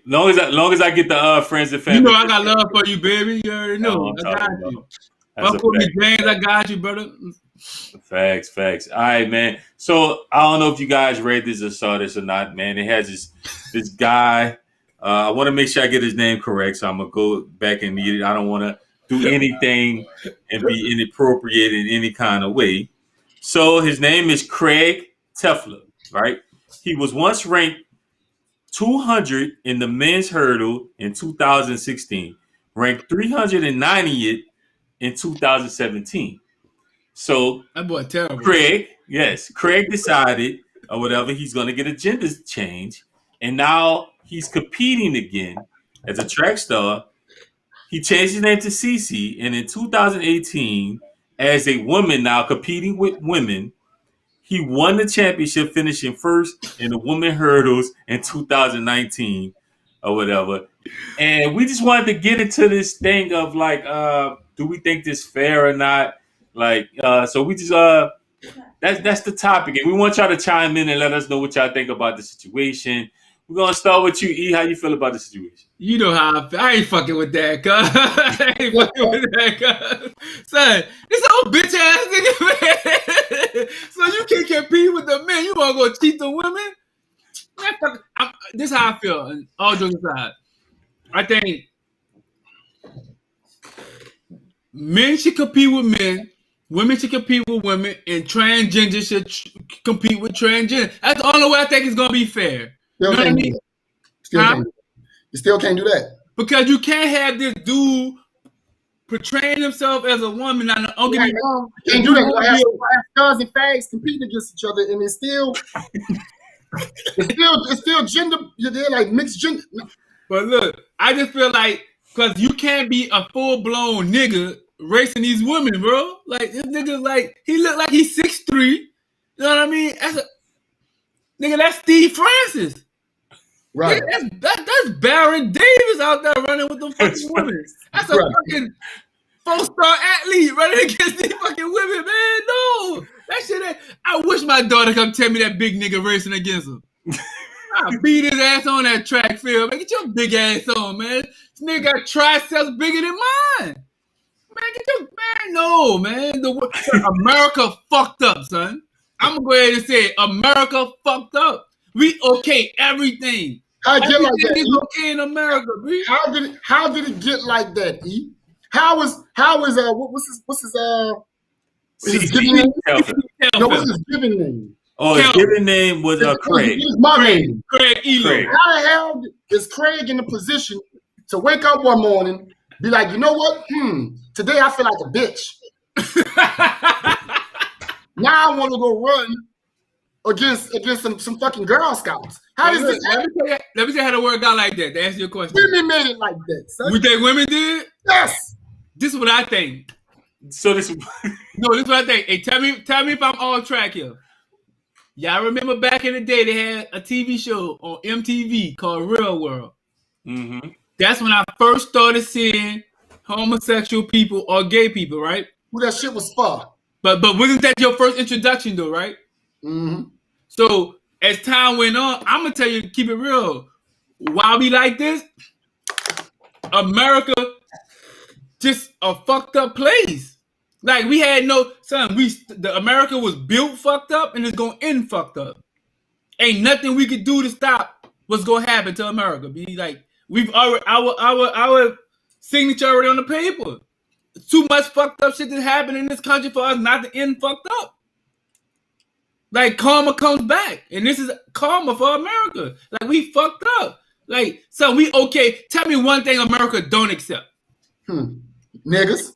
Long as I get the friends and family. You know I got love for you, baby. You already know. I got you. Fuck with me, James. I got you, brother. Facts. All right, man. So I don't know if you guys read this or saw this or not, man. It has this guy. I want to make sure I get his name correct, so I'm gonna go back and read it. I don't want to do anything and be inappropriate in any kind of way. So his name is Craig Tefler, right? He was once ranked 200 in the men's hurdle in 2016, ranked 390th in 2017. So that boy terrible. Craig decided or whatever he's going to get a gender change, and now he's competing again as a track star. He changed his name to Cece, and in 2018, as a woman now competing with women, he won the championship, finishing first in the women hurdles in 2019 or whatever. And we just wanted to get into this thing of like, do we think this fair or not? Like, so we just that's the topic, and we want y'all to chime in and let us know what y'all think about the situation. We're gonna start with you, E. How you feel about the situation? You know how I feel. I ain't fucking with that, cuz. Son, this old bitch ass nigga, man. So you can't compete with the men. You wanna go cheat the women? Man, this is how I feel. And all jokes aside, I think men should compete with men. Women should compete with women, and transgender should compete with transgender. That's the only way I think it's gonna be fair. You know what I mean? You still can't do that. Because you can't have this dude portraying himself as a woman. I don't get me wrong. Can't do that. You have studs and fags competing against each other, and it's still gender. They're like mixed gender. But look, I just feel like because you can't be a full blown nigga racing these women, bro. Like this nigga, like he look like he's 6'3". You know what I mean? That's Steve Francis. Right. That's Baron Davis out there running with them fucking women. That's a fucking 4-star athlete running against these fucking women, man. No, that shit. I wish my daughter come tell me that big nigga racing against him. I beat his ass on that track field. Man, get your big ass on, man. This nigga got triceps bigger than mine. Man, get your no, man. America fucked up, son. I'm gonna go ahead and say it. America fucked up. We okay everything. How get like that? Is okay in America, B. How did it get like that, E? How is what's his giving name? No, what's his giving name? Oh, his giving name was Craig. My name. Craig Elo. How the hell is Craig in the position to wake up one morning, be like, you know what? Today I feel like a bitch. Now I want to go run against some fucking Girl Scouts. How does this happen? Let me see how the word got like that. To answer your question, women made it like that. Son. You think women did? Yes. This is what I think. So this. No, this is what I think. Hey, tell me if I'm on track here. Y'all remember back in the day they had a TV show on MTV called Real World. Mm-hmm. That's when I first started seeing homosexual people or gay people, right? Who that shit was for? But wasn't that your first introduction though, right? Mm-hmm. So as time went on, I'm gonna tell you, keep it real. Why we like this? America, just a fucked up place. Like we had no son. The America was built fucked up and it's gonna end fucked up. Ain't nothing we could do to stop what's gonna happen to America. Be like we've already our signature already on the paper. Too much fucked up shit that happened in this country for us not to end fucked up. Like karma comes back, and this is karma for America. Like we fucked up. Like so we okay. Tell me one thing America don't accept. Niggas.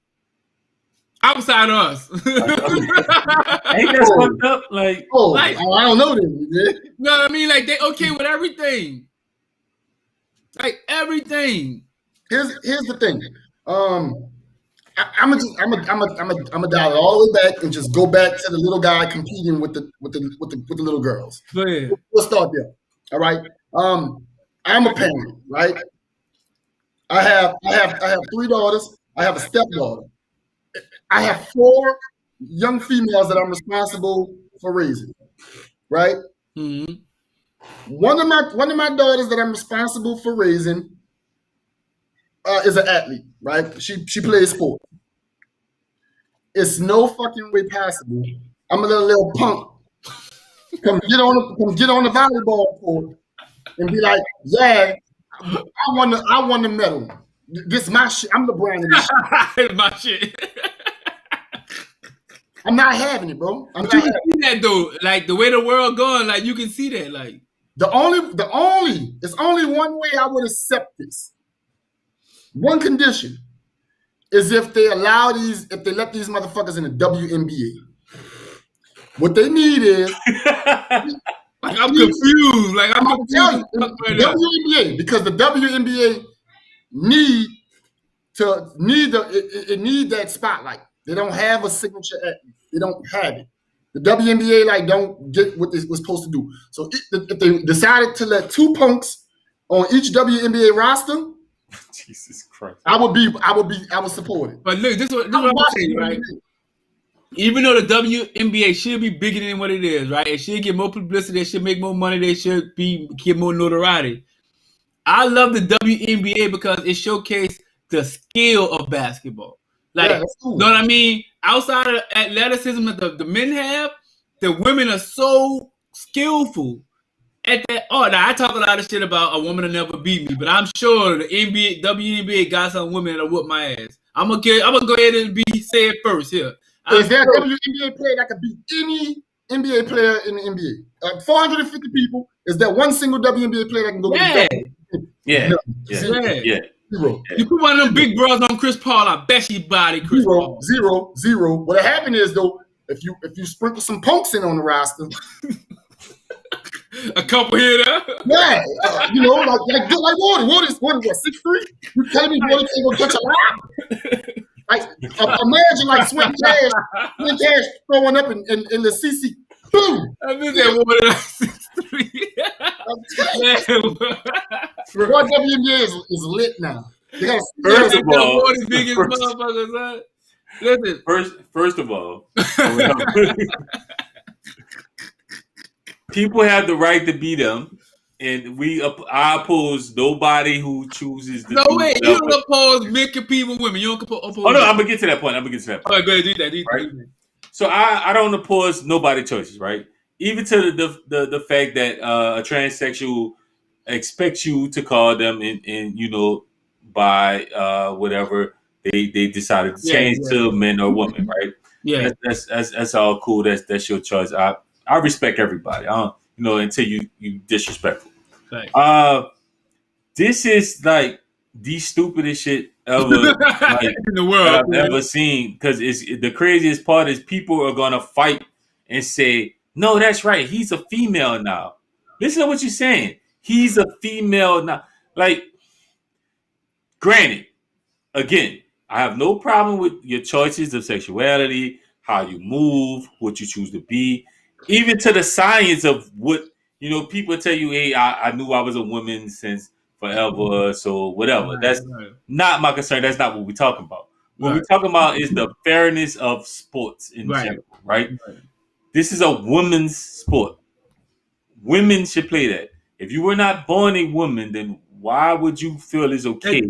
Outside of us. Ain't that fucked up? Like I don't know them. You know what I mean? Like they okay with everything. Like everything. Here's the thing. I'm gonna dial it all the way back and just go back to the little guy competing with the little girls. Go ahead. We'll start there. All right. I'm a parent, right? I have 3 daughters. I have a stepdaughter. I have 4 young females that I'm responsible for raising, right? Mm-hmm. One of my daughters that I'm responsible for raising is an athlete, right? She plays sport. It's no fucking way possible. I'm gonna let a little punk come get on the volleyball court and be like, yeah, I won the medal. This is my shit. I'm LeBron in this shit. My shit. I'm not having it, bro. You can see that though. Like the way the world going, like you can see that. Like it's only one way I would accept this. One condition is if they let these motherfuckers in the WNBA. What they need is like I'm confused. Like I'm confused. WNBA, because the WNBA need that spotlight. They don't have a signature athlete. They don't have it. The WNBA don't get what they were supposed to do. So if they decided to let 2 punks on each WNBA roster, Jesus Christ, I would support it. But look, this is what I'm saying, right? Even though the WNBA should be bigger than what it is, right? It should get more publicity. They should make more money. They should get more notoriety. I love the WNBA because it showcased the skill of basketball. Like, that's cool. Know what I mean? Outside of athleticism that the men have, the women are so skillful at that. Oh, now I talk a lot of shit about a woman will never beat me, but I'm sure the WNBA got some women that'll whoop my ass. I'm gonna go ahead and say it first here. Is there a WNBA player that could beat any NBA player in the NBA? 450 people. Is there one single WNBA player that can go? Yeah. Zero. You put one of them big bras on Chris Paul, I bet she body Chris Paul. Zero. What happened is though, if you sprinkle some punks in on the roster, a couple here there. yeah, like Water. Water's what 6'3"? You telling me Water ain't gonna touch a line? Like imagine like Swin Cash throwing up in the CC. Boom! I knew that Water like 6'3". What WNBA is lit now. First of all, biggest motherfuckers, huh? Listen. First of all, people have the right to be them, and I oppose nobody who chooses to. No way, you don't oppose men compete with women. You don't oppose. Oh no, I'm gonna get to that point. All right, go ahead, do that. Right? So I don't oppose nobody choices, right? Even to the fact that a transsexual expects you to call them and by whatever they decided to change to men or women, right? Yeah, that's all cool. That's your choice. I respect everybody. I don't, until you disrespectful. Right. This is like the stupidest shit ever like, in the world that I've ever seen. Because the craziest part is people are gonna fight and say, "No, that's right. He's a female now." Listen to what you're saying. He's a female now. Like, granted, again, I have no problem with your choices of sexuality, how you move, what you choose to be, even to the science of what, people tell you, hey, I knew I was a woman since forever, so whatever. That's not my concern. That's not what we're talking about. What we're talking about is the fairness of sports in general, right? This is a women's sport. Women should play that. If you were not born a woman, then why would you feel it's okay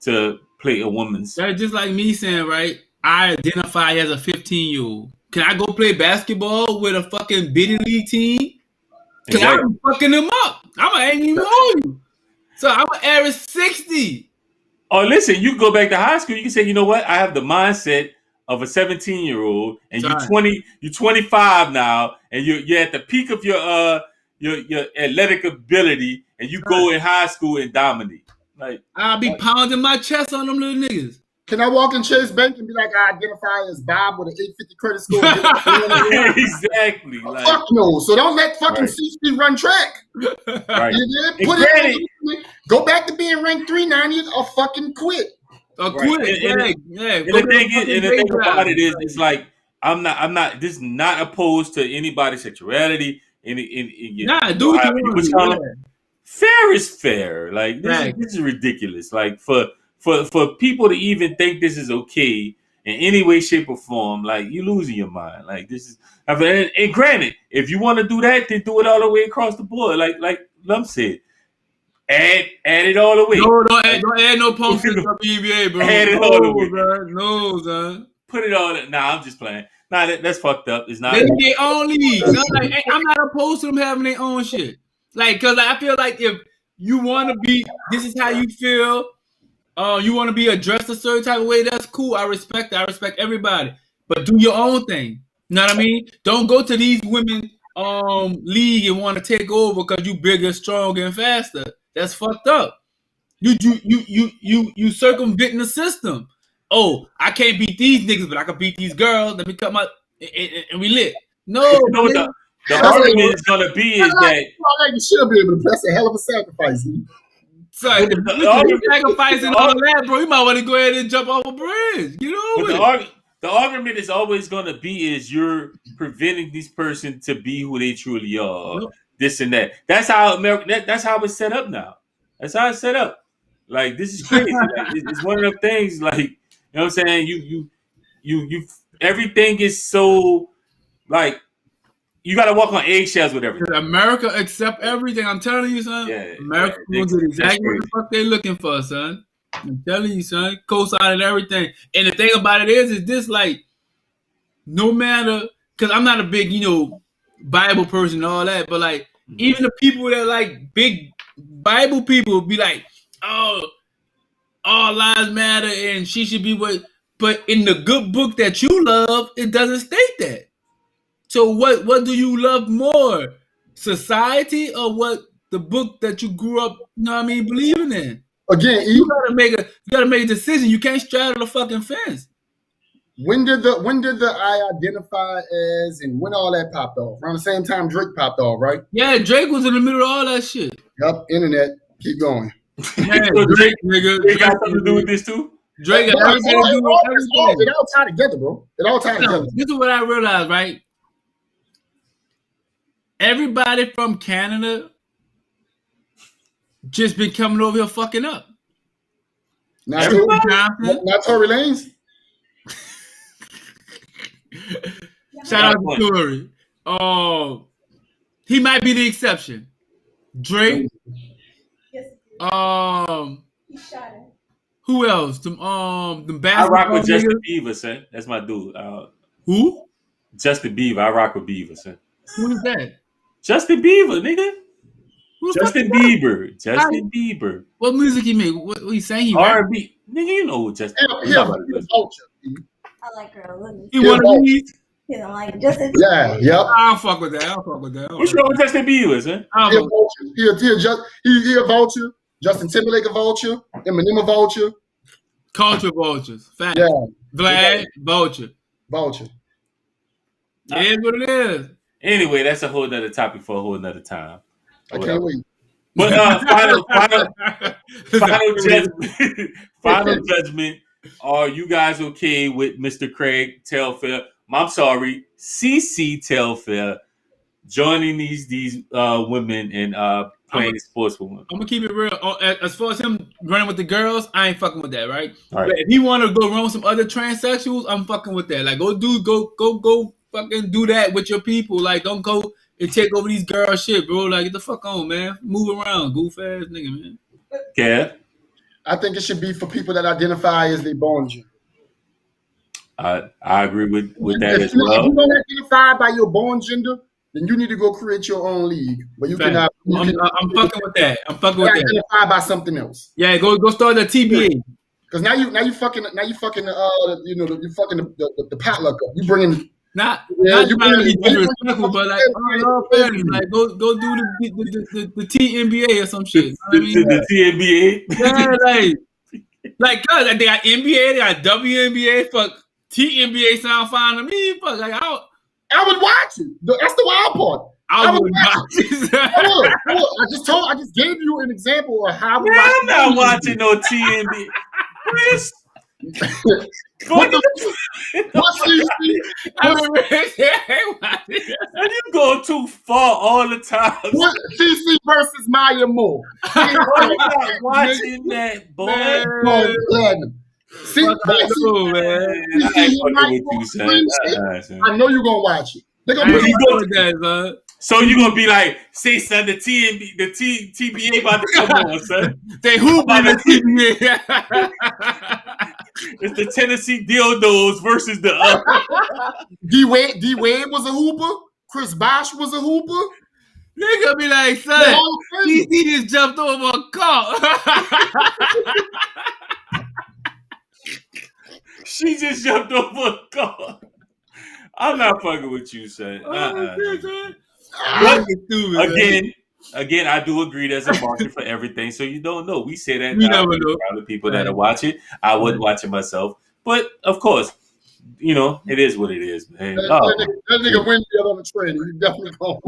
to play a woman's sport? That's just like me saying, right? I identify as a 15-year-old. Can I go play basketball with a fucking biddy league team? Because I'm fucking them up. I ain't even hold you. So I'm an average 60. Oh, listen, you go back to high school, you can say, you know what? I have the mindset of a 17-year-old, and you're 25 now, and you're at the peak of your athletic ability, and you go in high school and dominate. Like, I'll be pounding my chest on them little niggas. Can I walk in Chase Bank and be like, I identify as Bob with an 850 credit score? Exactly. Like, fuck no. So don't let fucking CC run track. Right. Go back to being ranked 390 or fucking quit. And the thing about it is, it's like I'm not. This is not opposed to anybody's sexuality. Fair is fair. Like this is ridiculous. Like for people to even think this is okay in any way, shape, or form, like you're losing your mind. Like this is. And granted, if you want to do that, then do it all the way across the board. Like Lum said. Add it all the way. No, don't add no punks to the WNBA, bro. Add it all the way. No, son. Put it all. Nah, I'm just playing. Nah, that's fucked up. It's not. They their own league. I'm not opposed to them having their own shit. Like, cause I feel like if you want to be, this is how you feel. You want to be addressed a certain type of way. That's cool. I respect that. I respect everybody. But do your own thing. You know what I mean? Don't go to these women league and want to take over because you bigger, stronger, and faster. That's fucked up. You circumventing the system. Oh, I can't beat these niggas, but I can beat these girls. Let me cut my and we lit. No, the argument is gonna be is that you should be able to. That's a hell of a sacrifice. So if you're sacrificing all that, bro, you might want to go ahead and jump off a bridge. You know. The argument is always gonna be is you're preventing this person to be who they truly are. Yep. This and that. That's how America. That's how it's set up now. That's how it's set up. Like this is crazy. Like, it's one of them things. Like you know what I'm saying. You. Everything is so like you got to walk on eggshells with everything. America accept everything. I'm telling you, son. Yeah, America will do exactly what the fuck they're looking for, son. I'm telling you, son. Co-signing everything. And the thing about it is this like no matter because I'm not a big Bible person and all that, but like. Even the people that like big Bible people be like, oh, all lives matter and she should be what. But in the good book that you love, it doesn't state that. So what do you love more? Society or what the book that you grew up, believing in? Again, you gotta make a decision. You can't straddle the fucking fence. When did the I identify as and when all that popped off? Around the same time Drake popped off, right? Yeah, Drake was in the middle of all that shit. Yup, internet. Keep going. Yeah, Drake, nigga. Drake got something to do with this too? Drake got everything to do with everything. It all tied together, bro. It all tied together. This is what I realized, right? Everybody from Canada just been coming over here fucking up. Not Tory Lanez. Shout out to Tory. He might be the exception. Drake. Who else? The basketball. I rock with Justin Bieber, son. That's my dude. Who? Justin Bieber. I rock with Bieber, son. Who is that? Justin Bieber, nigga. Justin Bieber. What music he make? What he saying? R&B. Nigga, you know who Justin Bieber. I like girls. He one of these. He don't like Justin. Yeah, yep. I don't fuck with that. What's wrong with Justin Bieber, son? He a vulture. Justin Timberlake a vulture. Eminem a vulture. Culture vultures. Fact. Yeah. Vlad, vulture. Vulture. It is what it is. Anyway, that's a whole nother topic for a whole nother time. I can't wait. But final judgment. Are you guys okay with Mr. Craig Telfair? I'm sorry, CC Telfair joining these women and playing sports with women? I'm gonna keep it real. As far as him running with the girls, I ain't fucking with that, right? All right. But if he want to go run with some other transsexuals, I'm fucking with that. Like, go fucking do that with your people. Like, don't go and take over these girl shit, bro. Like, get the fuck on, man. Move around, goof ass nigga, man. Yeah. I think it should be for people that identify as they born gender. I agree with that as well. If you don't identify by your born gender, then you need to go create your own league where you can. I'm fucking with that. I'm fucking with that. Identify by something else. Yeah, go start the TBA. Because now you fucking the potluck up. You bringing. Not trying to be disrespectful, but like, like go do the TNBA or some shit. You know what I mean? The TNBA. Yeah, like, cause they got NBA, they got WNBA. Fuck, TNBA sound fine to me. Fuck, like I would watch it. That's the wild part. I would watch it. I just gave you an example of how. I'm not watching no TNBA. Chris. What you go too far all the time. What CC versus Maya Moore? I'm not watching that, boy. See, I know you're gonna watch it. They're gonna put that, so you're gonna be like, say, son, the TBA about to come on, son. They hoop on the TBA. It's the Tennessee Dildos versus the D Wade was a hooper. Chris Bosh was a hooper. They gonna be like, son, he just jumped over a car. She just jumped over a car. I'm not fucking with you, son. Again, I do agree there's a market for everything, so you don't know. We say that now to people that are watching. I wouldn't watch it myself. But, of course, you know, it is what it is, man. That nigga win the on the train. You definitely going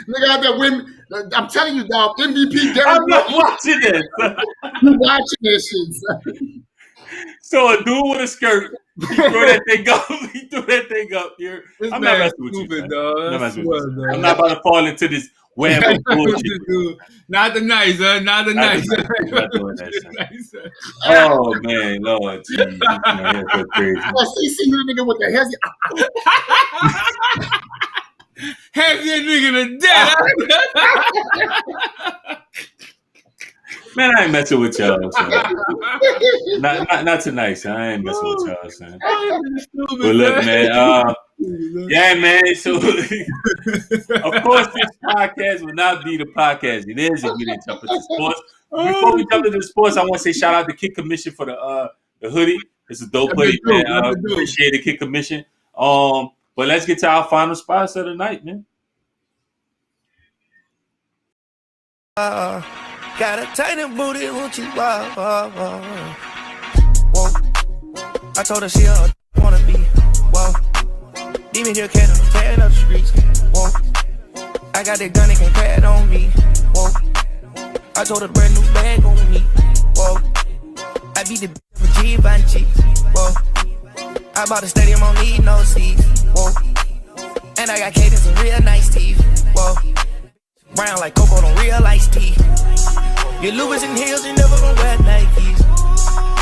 nigga out there win. I'm telling you, dog, MVP Derrick. I'm not watching it. You watching this shit, son. So a dude with a skirt, he threw that thing up here. I'm not messing with you, dog. I'm not about to fall into this web of bullshit. Not the nice, not the nice. Oh man, Lord, geez, man, that's so crazy. See the nigga with the hezzy. Heavy nigga to death. Man, I ain't messing with y'all. So. Not tonight, son. I ain't messing with y'all, son. But look, man. Yeah, man. So, of course, this podcast will not be the podcast it is if we didn't jump into sports. Before we jump into sports, I want to say shout out to Kid Commission for the hoodie. It's a dope hoodie, man. Appreciate it, Kid Commission. But let's get to our final spots of the night, man. Got a tighter booty, won't you? Whoa. I told her she wanna be. Whoa. Demon here can't tear up the streets. Whoa. I got that gun, they can't crack it on me. Whoa. I told her brand new bag on me. Whoa. I beat the with Givenchy. Whoa. I bought a stadium, don't need no seats. Whoa. And I got cadence and real nice teeth. Whoa. Brown like cocoa, don't real iced tea. Your Louis and heels, you never gonna wear Nikes.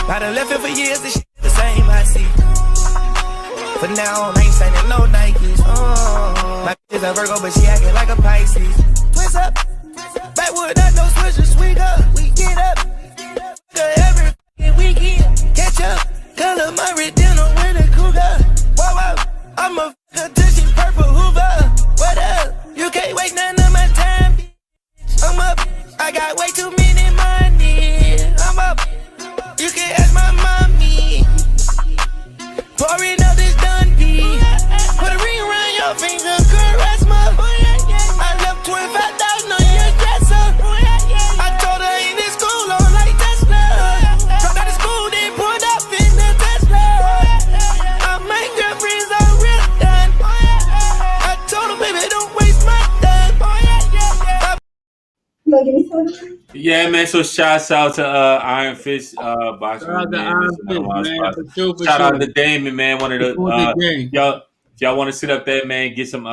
I done left it for years, this shit the same I see. But now I ain't signing no Nikes. My bitch is a Virgo, but she acting like a Pisces. Twist up, backwood, not no switches. We up, we get up. Every weekend, catch up. Color my red dinner with a cougar. Whoa, I'm a tushy purple Hoover. What up? You can't wait none of my time. I'm up. I got way too many money. I'm up. You can ask my mommy. Pouring up this done pee. Put a ring around your finger, caress my. I left 25,000 on your dresser. I told her ain't in school on like Tesla. Dropped out of school, then pulled up in the Tesla. I make girlfriends all real done. I told her, baby, don't waste my time. You gonna give me some? Yeah, man. So shouts out to Iron Fist boxing. Shout out to Iron Fist, man. For sure. Shout out to Damon, man. One of the y'all. If y'all want to sit up there, man, get some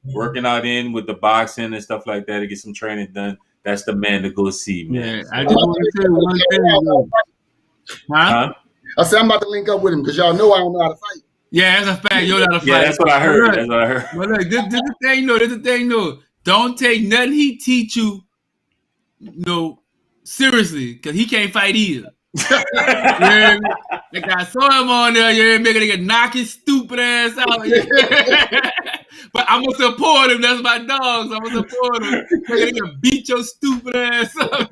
working out in with the boxing and stuff like that, to get some training done. That's the man to go see, man. Yeah, I just want to say one thing, though. Huh? I said I'm about to link up with him because y'all know I don't know how to fight. Yeah, that's a fact. You're not a fight. Yeah, that's what I heard. That's what I heard. But look, this is the thing, though. This is the thing, though. Don't take nothing he teach you, seriously, because he can't fight either. Yeah, like I saw him on there, yeah, making a nigga knock his stupid ass out. Yeah. But I'm gonna support him. That's my dogs. I'm gonna support him. Making a nigga beat your stupid ass up.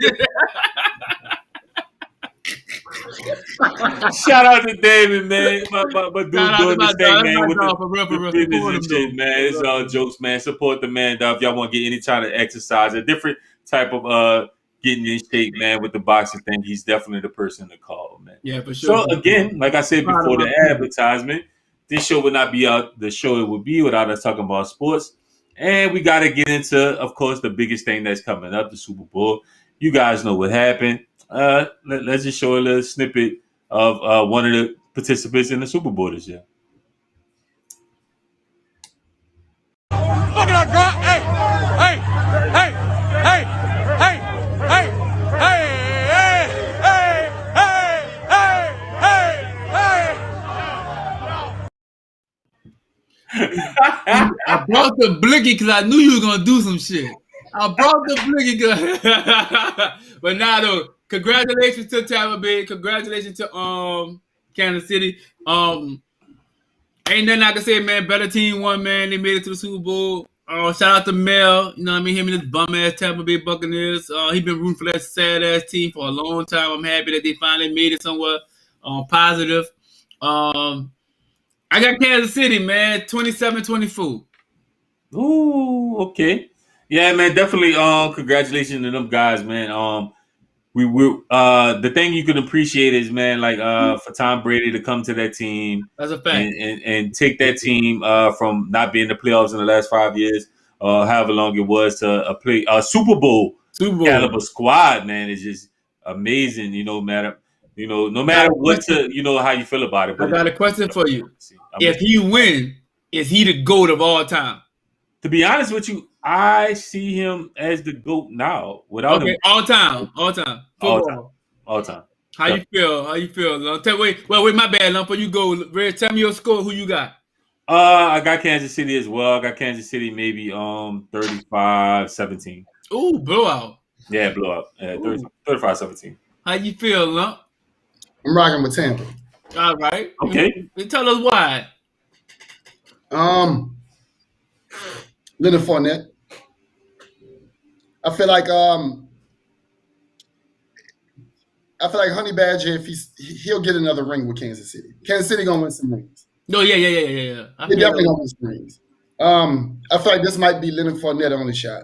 Shout out to David, man. My dude doing this thing, man, with the fitness and shit, man. It's all jokes, man. Support the man, dog. If y'all want to get any kind of exercise, a different type of getting in shape, man, with the boxing thing, he's definitely the person to call, man. Yeah, for sure. So again, like I said before the advertisement, this show would not be the show it would be without us talking about sports. And we got to get into, of course, the biggest thing that's coming up, the Super Bowl. You guys know what happened. Let's just show a little snippet of one of the participants in the Super Bowl this year. Look at that girl. Hey. I brought the blicky because I knew you were gonna do some shit. I brought the blicky, but now though, congratulations to Tampa Bay. Congratulations to Kansas City. Ain't nothing I can say, man. Better team won, man. They made it to the Super Bowl. Shout out to Mel. You know what I mean? Him and his bum ass Tampa Bay Buccaneers. He been rooting for that sad ass team for a long time. I'm happy that they finally made it somewhere positive. I got Kansas City, man, 27-24. Ooh, okay. Yeah, man, definitely congratulations to them guys, man. The thing you can appreciate is, man, like for Tom Brady to come to that team. That's a fact. And take that team from not being in the playoffs in the last 5 years, however long it was, to a Super Bowl caliber squad, man, is just amazing, no matter what how you feel about it. But I got a question for you. If he wins, is he the GOAT of all time? To be honest with you, I see him as the GOAT now. Without him, all time. All time. How you feel? Wait, my bad, Lump. Before you go, Red, tell me your score. Who you got? I got Kansas City as well. I got Kansas City maybe 35-17. Ooh, blowout. Yeah, blowout. 35-17. How you feel, Lump? I'm rocking with Tampa. All right. Okay. Tell us why. Leonard Fournette. I feel like Honey Badger, if he'll get another ring with Kansas City. Kansas City gonna win some rings. No, yeah. They're definitely gonna win some rings. I feel like this might be Leonard Fournette only shot.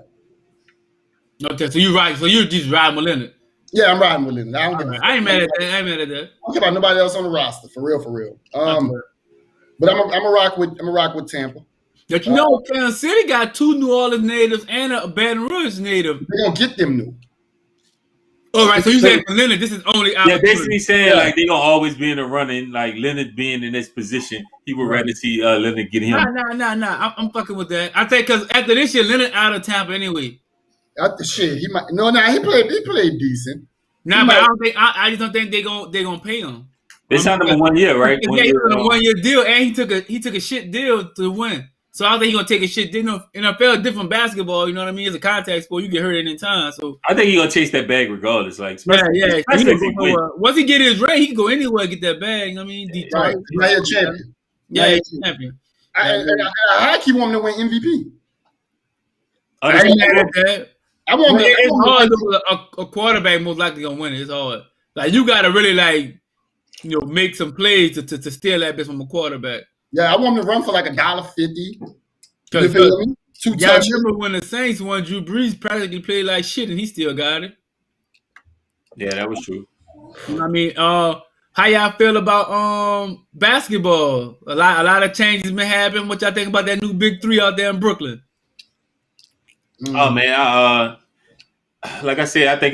Okay, so you right. So you just riding with Leonard. Yeah, I'm riding with Leonard. I don't give a fuck. I ain't mad at that. I don't care about nobody else on the roster. For real. But I'm a rock with Tampa. But you know, Kansas City got 2 New Orleans natives and a Baton Rouge native. They're gonna get them new. All right, so you saying for Leonard, this is only basically saying like they gonna always be in the running. Like Leonard being in this position, he would rather see Leonard get him. Nah. I'm fucking with that. I think because after this year, Leonard out of Tampa anyway. Shit, he might. No, he played decent. Nah, but I just don't think they gonna pay him. They signed him a 1 year, right? Yeah, he signed a 1 year deal, and he took a shit deal to win. So I don't think he's gonna take a shit deal. NFL different basketball, you know what I mean? It's a contact sport. You get hurt at any time. So I think he's gonna chase that bag regardless. Like yeah. Once he get his ring, he can go anywhere and get that bag. I mean, Detroit. Right. He's a champion. Yeah, he's a champion. I keep wanting to win MVP. I ain't mad at that. It's hard a quarterback most likely gonna win it. It's hard. Like you gotta really make some plays to steal that bitch from a quarterback. Yeah, I want him to run for like $1.50. You feel me? I remember when the Saints won, Drew Brees practically played like shit and he still got it. Yeah, that was true. You know what I mean? How y'all feel about basketball? A lot of changes been happening. What y'all think about that new Big Three out there in Brooklyn? Oh man, like I said, I think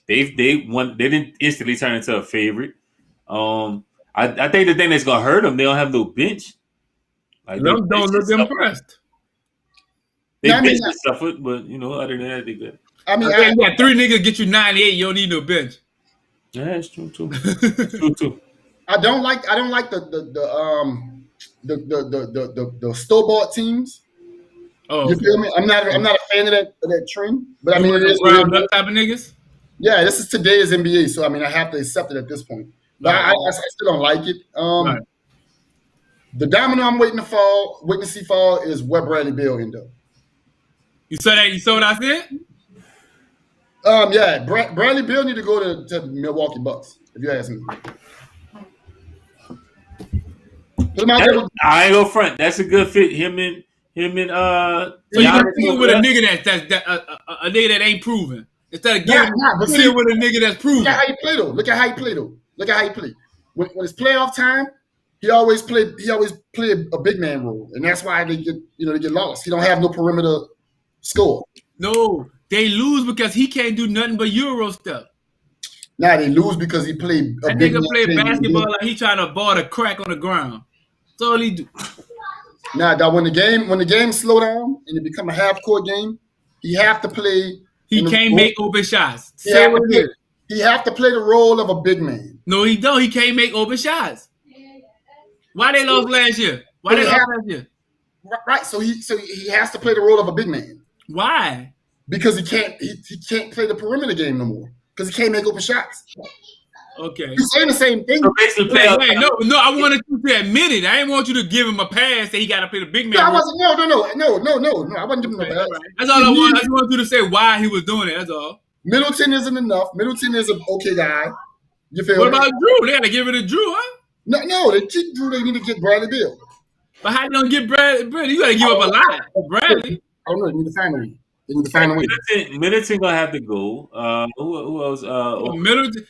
they won. They didn't instantly turn into a favorite. I think the thing that's gonna hurt them, they don't have no bench. Like them don't look impressed. They bench suffered, but other than that, they good. I mean, you got 3 niggas get you 98. You don't need no bench. Yeah, that's true too. That's true too. I don't like the store-bought teams. Oh, you feel me? I'm not a fan of that trend, but I mean, it is round up type of niggas. Yeah, this is today's NBA, so I mean, I have to accept it at this point. But I still don't like it. Right. The domino I'm waiting to see fall is where Bradley Beal end up. You saw that? You saw what I said? Yeah, Bradley Beal need to go to the Milwaukee Bucks, if you ask me. I ain't go front. That's a good fit. Him and so you can deal with a nigga that's a nigga that ain't proven. Instead of giving with a nigga that's proven. Look at how he play though. When it's playoff time, he always play a big man role, and that's why they get lost. He don't have no perimeter score. No, they lose because he can't do nothing but Euro stuff. Nah, they lose because he played a that big nigga man. Play basketball like he trying to ball a crack on the ground. That's all he do. Nah, dog, when the game slow down and it become a half court game, he have to play. He can't make open shots. He have to play the role of a big man. No, he don't. He can't make open shots. Why they lost last year? Right. So he has to play the role of a big man. Why? Because he can't play the perimeter game no more. Because he can't make open shots. Okay. You're saying the same thing. So basically, no, I wanted you to admit it. I didn't want you to give him a pass that he got to play the big man. No, I wasn't. No. I wasn't giving him a pass. That's all I want. I just want you to say why he was doing it. That's all. Middleton isn't enough. Middleton is an okay guy. You feel What me? about Drew? They got to give it to Drew, huh? No, they keep Drew. They need to get Bradley Beal. But how you gonna get Bradley? You got to give up a lot for Bradley. I don't know. They need to find a way. They need to find a way. Middleton gonna have to go. Who else? Middleton.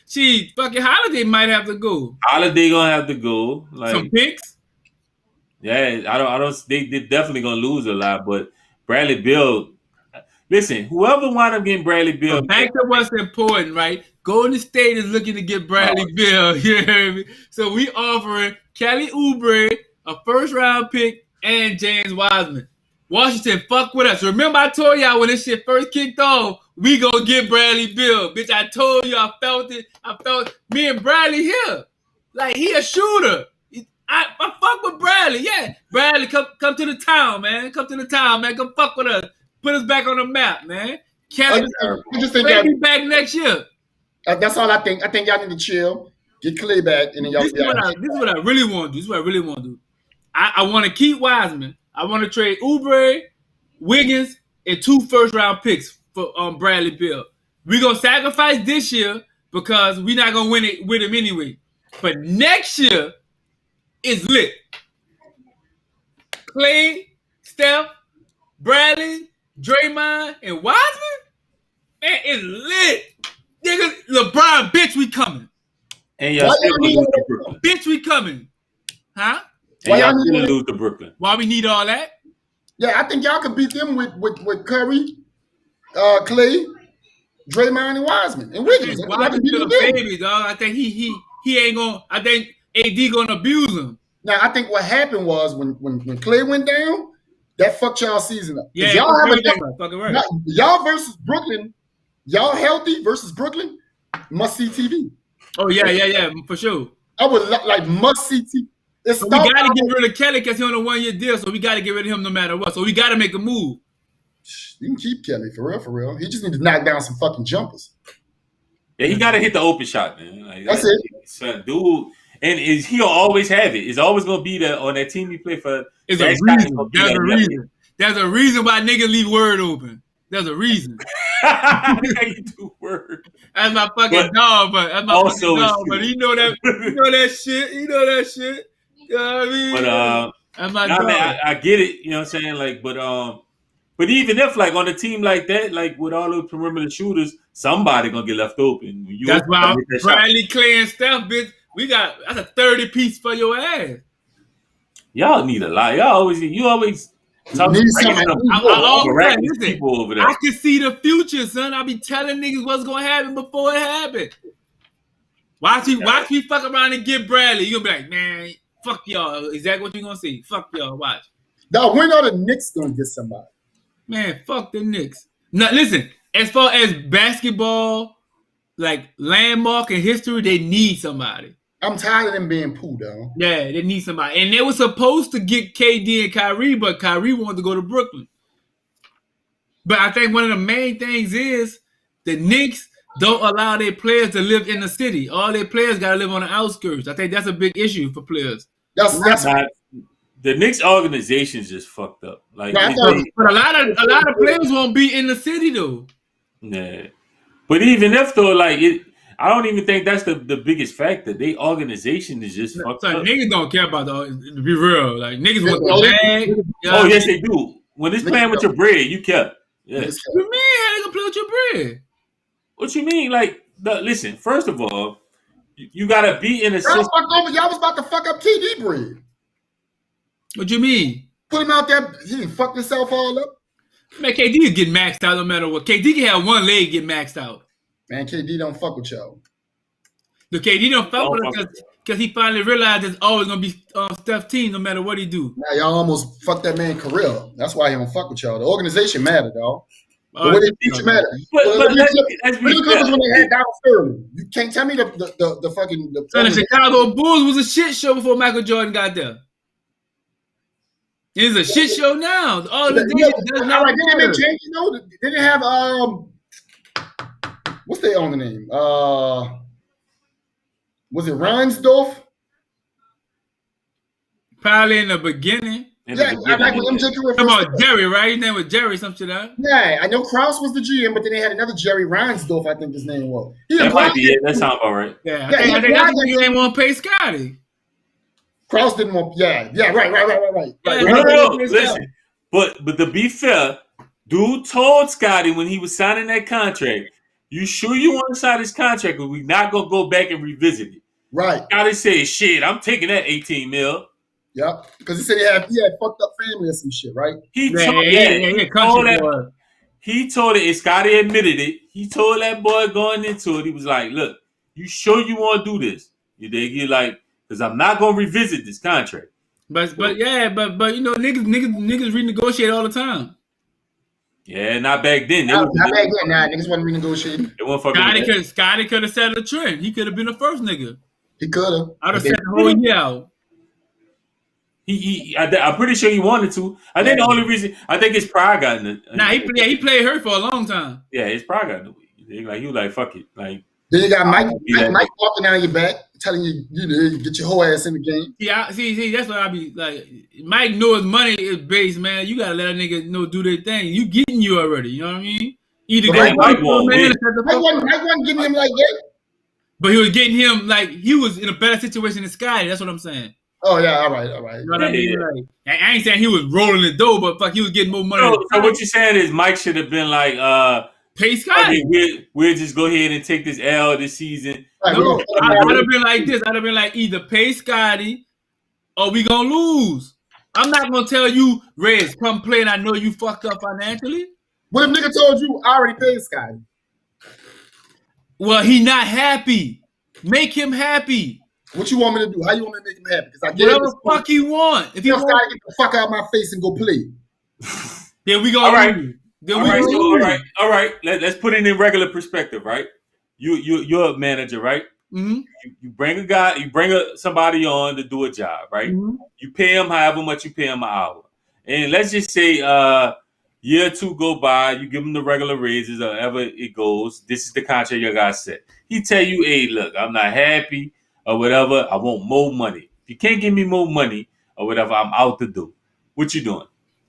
Fucking Holiday might have to go. Holiday gonna have to go. Like some picks. Yeah, I don't. They definitely gonna lose a lot. But Bradley Beal. Listen, whoever wound up getting Bradley Beal. Back to what's important, right? Golden State is looking to get Bradley Beal. You hear me? So we offering Kelly Oubre, a first-round pick, and James Wiseman. Washington, fuck with us. Remember I told y'all when this shit first kicked off, we gonna get Bradley Beal. Bitch, I told you, I felt it. I felt me and Bradley here. Like, he a shooter. I fuck with Bradley. Yeah, Bradley, come to the town, man. Come to the town, man. Come fuck with us. Put us back on the map, man. Kelly, be back next year. That's all I think. I think y'all need to chill, get Clay back, and then y'all. This is what I really want to do. I want to keep Wiseman. I want to trade Oubre, Wiggins, and 2 first-round picks for Bradley Beal. We're going to sacrifice this year because we're not going to win it with him anyway. But next year is lit. Clay, Steph, Bradley, Draymond, and Wiseman, man, it's lit. Nigga, LeBron, bitch, we coming. And y'all still gonna lose to Brooklyn. Bitch, we coming. Huh? And y'all still lose to Brooklyn. Why we need all that? Yeah, I think y'all could beat them with Curry, Clay, Draymond, and Wiseman, and Wiggins. Wiseman still a baby, dog. I think he ain't gonna. I think AD gonna abuse him. Now, I think what happened was when Clay went down, that fucked y'all season up. Yeah, y'all versus Brooklyn, y'all healthy versus Brooklyn, must see TV. Oh yeah, for sure. I would like must see TV. So we gotta get rid of Kelly because he's on a 1-year deal, so we gotta get rid of him no matter what. So we gotta make a move. You can keep Kelly for real. He just need to knock down some fucking jumpers. Yeah, he gotta hit the open shot, man. Like, that's it. Son, dude. And he'll always have it. It's always gonna be there on that team he play for. It's a reason. There's a reason. There's a reason why niggas leave word open. There's a reason. You do word. That's my fucking dog, but that's my fucking dog. But he know that. You know that shit. You know that shit. You know what I mean? But that's my dog. I get it. You know what I'm saying? Like, but even if like on a team like that, like with all those perimeter shooters, somebody gonna get left open. That's why Bradley, Clay, and Steph, bitch. That's a 30 piece for your ass. Y'all need a lot. You always talk people over there. I can see the future, son. I be telling niggas what's gonna happen before it happens. Watch me fuck around and get Bradley. You gonna be like, man, fuck y'all. Is that what you gonna see? Fuck y'all. Watch. Now when are the Knicks gonna get somebody? Man, fuck the Knicks. Now listen, as far as basketball, like landmark and history, they need somebody. I'm tired of them being poo, though. Yeah, they need somebody. And they were supposed to get KD and Kyrie, but Kyrie wanted to go to Brooklyn. But I think one of the main things is the Knicks don't allow their players to live in the city. All their players got to live on the outskirts. I think that's a big issue for players. That's the Knicks organization is just fucked up. Like, but a lot of players won't be in the city, though. Yeah. But even if, though, like, I don't even think that's the biggest factor. Their organization is just fucked up. Niggas don't care about to be real. Like, niggas want the bag. Oh, yes, they do. When it's playing with your bread, you care. Yeah. What you mean? How they gonna play with your bread? What you mean? Like, listen, first of all, you got to be in a system. Y'all was about to fuck up KD bread. What you mean? Put him out there. He didn't fuck himself all up. Man, KD is getting maxed out no matter what. KD can have one leg get maxed out. Man, KD don't fuck with y'all. The KD don't fuck with us because he finally realized it's always gonna be Steph's team no matter what he do. Now y'all almost fucked that man career. That's why he don't fuck with y'all. The organization mattered, dog. The way they teach you matter. But when they had Donald Sterling, you can't tell me the fucking. The Chicago Bulls was a shit show before Michael Jordan got there. It's a shit show now. All the days. They didn't have what's their owner name? Was it Reinsdorf? Probably in the beginning. I like when MJ Come about Jerry, right? His name was Jerry, some shit like that. Yeah, I know Krause was the GM, but then they had another Jerry Reinsdorf, I think his name was. That might be it. That sounds all right. Yeah, I think that's why you ain't want to pay Scotty. Krause didn't want. Yeah, right. No, listen, but to be fair, dude told Scotty when he was signing that contract, "You sure you want to sign this contract? But we not gonna go back and revisit it." Right. Scotty said, "Shit, I'm taking that 18 mil." Yep, because he said he had fucked up family or some shit, right? He told it, and Scotty admitted it. He told that boy going into it, he was like, "Look, you sure you want to do this? You dig? You like, because I'm not gonna revisit this contract." But you know, niggas renegotiate all the time. Yeah, not back then. Not back then. Nah, niggas wasn't renegotiating. They weren't fucking. Scotty could have set a trend. He could have been the first nigga. He could have. I'd have set the whole year out. I'm pretty sure he wanted to. I think the only reason his pride got in it. He played hurt for a long time. Yeah, his pride got in it. Like he was like, "Fuck it." Like then you got Mike walking down your back, telling you, you get your whole ass in the game. Yeah, see, that's what I be like. Mike knows money is base, man. You gotta let a nigga do their thing. You getting you already. You know what I mean? Either Mike wasn't getting him like that. But he was getting him like he was in a better situation than Scotty. That's what I'm saying. Oh yeah, all right. You know what I mean? Like, I ain't saying he was rolling the dough, but fuck, he was getting more money. So what you're saying is Mike should have been like, pay Scotty. We'll just go ahead and take this L this season. No, I'd have been like this. I'd have been like, either pay Scotty or we gonna lose. I'm not gonna tell you, Rez, come play, and I know you fucked up financially. What if nigga told you I already paid Scotty? Well, he not happy. Make him happy. What you want me to do? How you want me to make him happy? Because I whatever the fuck he want. If he wants to get the fuck out of my face and go play, then we gonna lose. All right. Let's put it in regular perspective, right? You're a manager, right? Mm-hmm. You bring a guy, you bring somebody on to do a job, right? Mm-hmm. You pay him however much you pay him an hour, and let's just say year or two go by, you give him the regular raises, or however it goes. This is the contract your guy set. He tell you, hey, look, I'm not happy or whatever. I want more money. If you can't give me more money or whatever, I'm out the door. What you doing?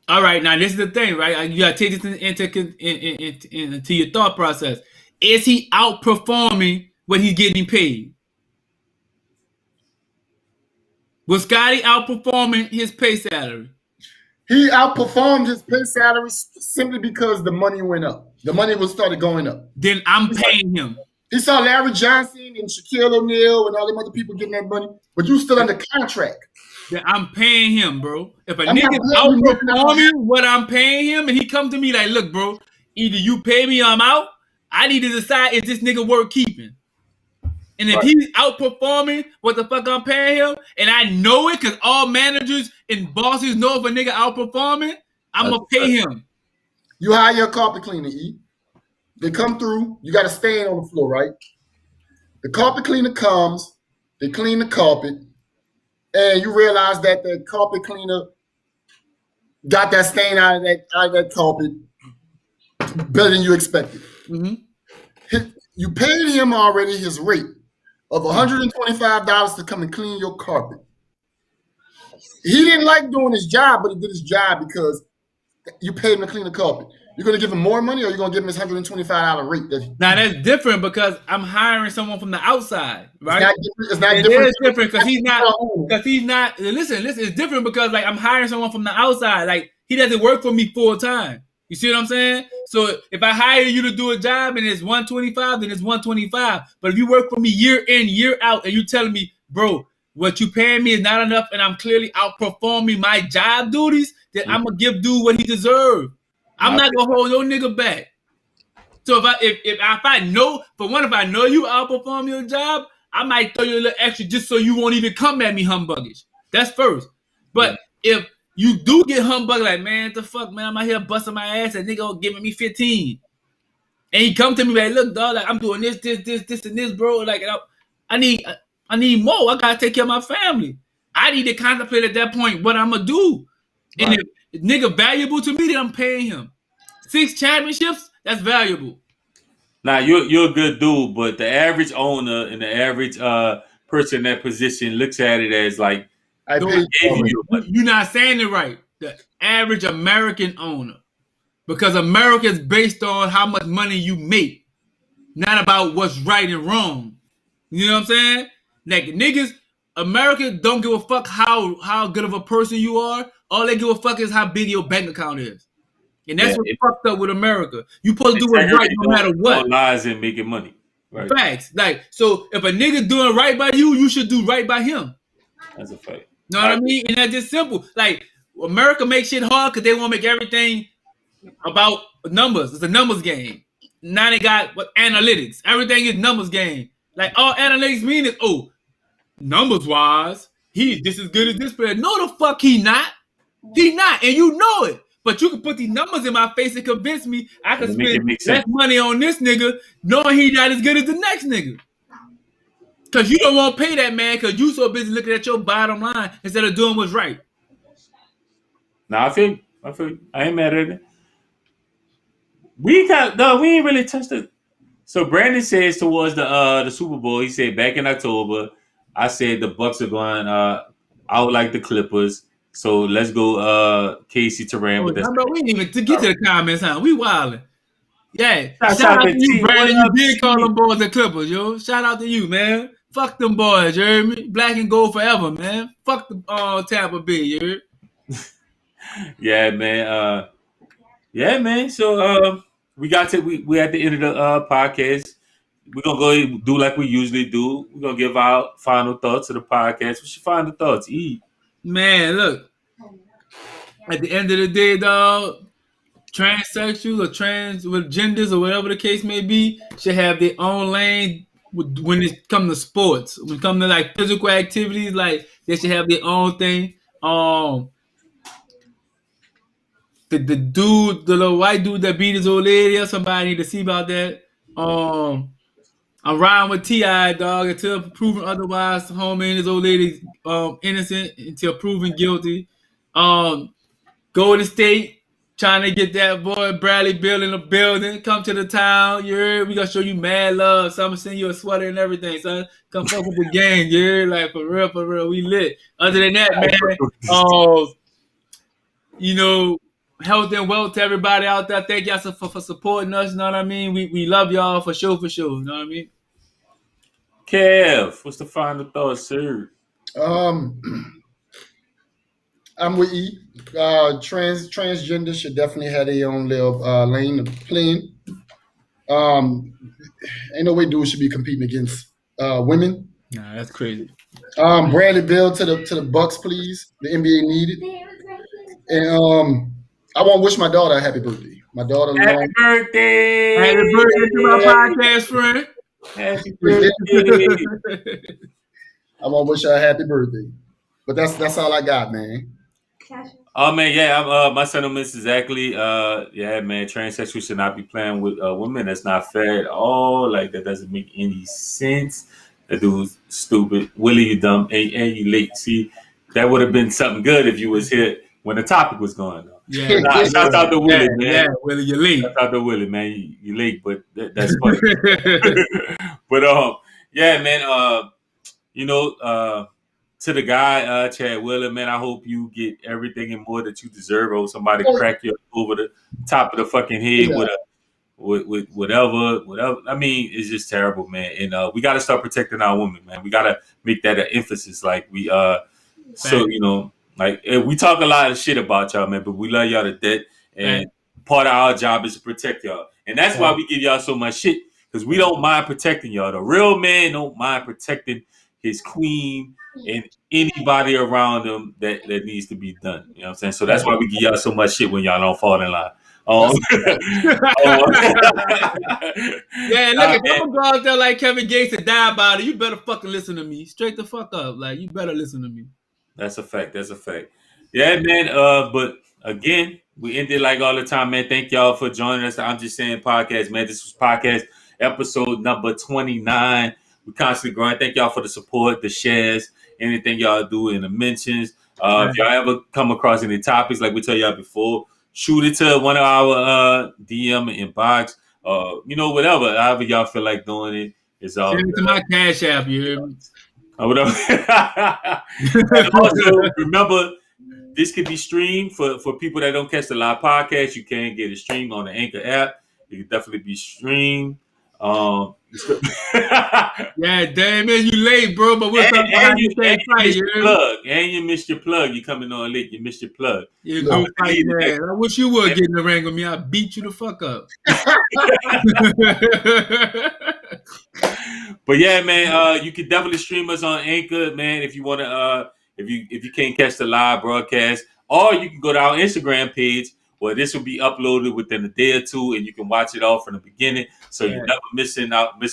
All right, now this is the thing, right? You gotta take this into your thought process. Is he outperforming what he's getting paid? Was Scotty outperforming his pay salary? He outperformed his pay salary simply because the money went up. The money was started going up. Then I'm paying him. He saw Larry Johnson and Shaquille O'Neal and all them other people getting that money, but you still under contract. Then I'm paying him, bro. If a nigga's outperforming what I'm paying him, and he comes to me like, look, bro, either you pay me or I'm out, I need to decide if this nigga worth keeping. And if he's outperforming what the fuck I'm paying him, and I know it because all managers and bosses know if a nigga outperforming, I'm going to pay him. You hire your carpet cleaner, E. They come through. You got a stain on the floor, right? The carpet cleaner comes. They clean the carpet. And you realize that the carpet cleaner got that stain out of that carpet better than you expected. Mm-hmm. You paid him already his rate of $125 to come and clean your carpet. He didn't like doing his job, but he did his job because you paid him to clean the carpet. You're going to give him more money, or you're going to give him his $125 rate? Now, that's different because I'm hiring someone from the outside, right? It's not different. It is different because he's not. Listen, it's different because like I'm hiring someone from the outside. Like he doesn't work for me full time. You see what I'm saying? So if I hire you to do a job and it's 125, then it's 125. But if you work for me year in, year out, and you telling me, bro, what you paying me is not enough, and I'm clearly outperforming my job duties, then I'm gonna give dude what he deserves. I'm not gonna hold no nigga back. So if I know, for one, if I know you outperform your job, I might throw you a little extra just so you won't even come at me humbuggish. That's first. But if you do get humbug, like, man, what the fuck, man, I'm out here busting my ass and nigga giving me 15. And he come to me like, look, dog, like I'm doing this, and this, bro. Like I need more. I gotta take care of my family. I need to contemplate at that point what I'm gonna do. Right. And if nigga valuable to me, then I'm paying him. 6 championships, that's valuable. Now you're a good dude, but the average owner and the average person in that position looks at it as like, you're not saying it right. The average American owner, because America is based on how much money you make, not about what's right and wrong. You know what I'm saying? Like niggas, America don't give a fuck how good of a person you are. All they give a fuck is how big your bank account is. And that's what's fucked up with America. You supposed to do it right no matter what. Lies and making money. Right. Facts. Like, so if a nigga doing right by you, you should do right by him. That's a fact. Know what I mean? And that's just simple. Like, America makes shit hard because they want to make everything about numbers. It's a numbers game. Now they got analytics. Everything is numbers game. Like, all analytics mean is, numbers wise, he's just as good as this player. No, the fuck he not. He not, and you know it. But you can put these numbers in my face and convince me I can spend less money on this nigga knowing he not as good as the next nigga. Because you don't want to pay that man because you so busy looking at your bottom line instead of doing what's right. Now, I feel I ain't mad at it. We ain't really touched it. So Brandon says towards the Super Bowl, he said back in October, I said the Bucks are going out like the Clippers. So let's go Casey Turan with this. Bro, we didn't even get to the comments, huh? We wildin'. Yeah. Shout out to you, Brandon. You did call them boys the Clippers, yo. Shout out to you, man. Fuck them boys, you heard me? Black and gold forever, man. Fuck the Tampa Bay, you heard? Yeah, man. So we at the end of the podcast. We're gonna go do like we usually do. We're gonna give our final thoughts of the podcast. What's your final thoughts? Man, look. At the end of the day, dog, transsexuals or trans with genders or whatever the case may be should have their own lane when it comes to sports. When it comes to like physical activities, like they should have their own thing. The little white dude that beat his old lady or somebody need to see about that. I'm riding with T.I., dog, until proven otherwise. Homie and his old lady innocent until proven guilty. Golden State trying to get that boy Bradley Beal in the building. Come to the town, you heard? We gonna show you mad love. So I'm gonna send you a sweater and everything, son. Come fuck with the gang, you heard? Like for real, we lit. Other than that, man, you know, health and wealth to everybody out there. Thank y'all for supporting us. You know what I mean? We love y'all for sure. You know what I mean? Kev, what's the final thought, sir? I'm with E. Transgender should definitely have their own little lane of playing. Ain't no way dudes should be competing against women. Nah, that's crazy. Bradley Beal to the Bucks, please. The NBA needed. And I want to wish my daughter a happy birthday. My daughter, happy birthday! Happy birthday to my podcast friend. Happy birthday! I want to wish her a happy birthday. But that's all I got, man. Oh man, yeah. My sentiments exactly. Yeah, man. Transsexuals should not be playing with women. That's not fair at all. Like that doesn't make any sense. That dude's stupid. Willie, you dumb, and you late. See, that would have been something good if you was here when the topic was going on. Yeah, shout out to Willie, man. Yeah, Willie, you late. Shout out to Willie, man. You late, but that's funny. But yeah, man. To the guy, Chad Wheeler, man, I hope you get everything and more that you deserve. Or somebody crack you over the top of the fucking head with whatever. I mean, it's just terrible, man. And we got to start protecting our women, man. We got to make that an emphasis. Like we, like we talk a lot of shit about y'all, man, but we love y'all to death. And part of our job is to protect y'all, and that's why we give y'all so much shit, because we don't mind protecting y'all. The real man don't mind protecting his queen and anybody around him that needs to be done. You know what I'm saying? So that's why we give y'all so much shit when y'all don't fall in line. Yeah, look, if I'm gonna go out there like Kevin Gates and die about it, you better fucking listen to me. Straight the fuck up. Like, you better listen to me. That's a fact. Yeah, man. But again, we ended like all the time, man. Thank y'all for joining us. I'm Just Saying Podcast, man. This was podcast episode number 29. We constantly growing. Thank y'all for the support, the shares, anything y'all do in the mentions. If y'all ever come across any topics, like we tell y'all before, shoot it to one of our DM and inbox. Whatever. However y'all feel like doing it. It's all. Send it to my Cash App, you hear me? Whatever. And also, remember, this could be streamed for people that don't catch the live podcast. You can get it streamed on the Anchor app. It can definitely be streamed. Yeah, damn man, you late, bro. But what's up? And you missed your plug. You coming on late. You missed your plug. Yeah, no fight, man. I wish you would get in the ring with me. I'll beat you the fuck up. But yeah, man, you can definitely stream us on Anchor, man. If you want to, if you can't catch the live broadcast, or you can go to our Instagram page, where this will be uploaded within a day or two, and you can watch it all from the beginning, so you never miss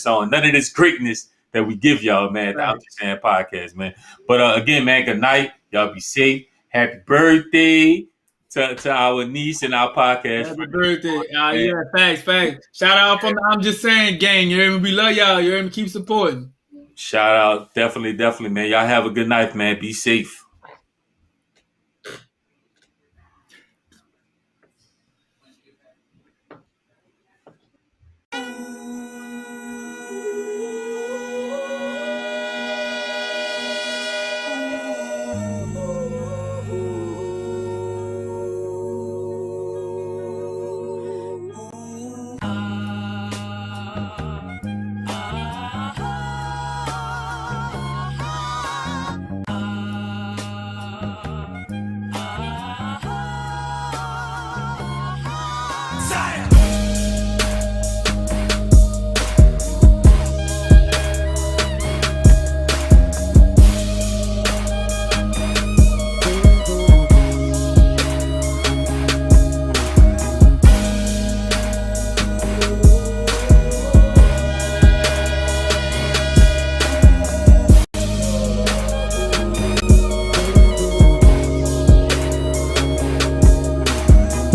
on none of this greatness that we give y'all, man. Right. I'm Just Saying Podcast, man. But again, man, good night. Y'all be safe. Happy birthday to our niece and our podcast. Happy birthday. Yeah, thanks. Shout out from the I'm Just Saying gang. You hear me? We love y'all. You hear me? Keep supporting. Shout out. Definitely, man. Y'all have a good night, man. Be safe.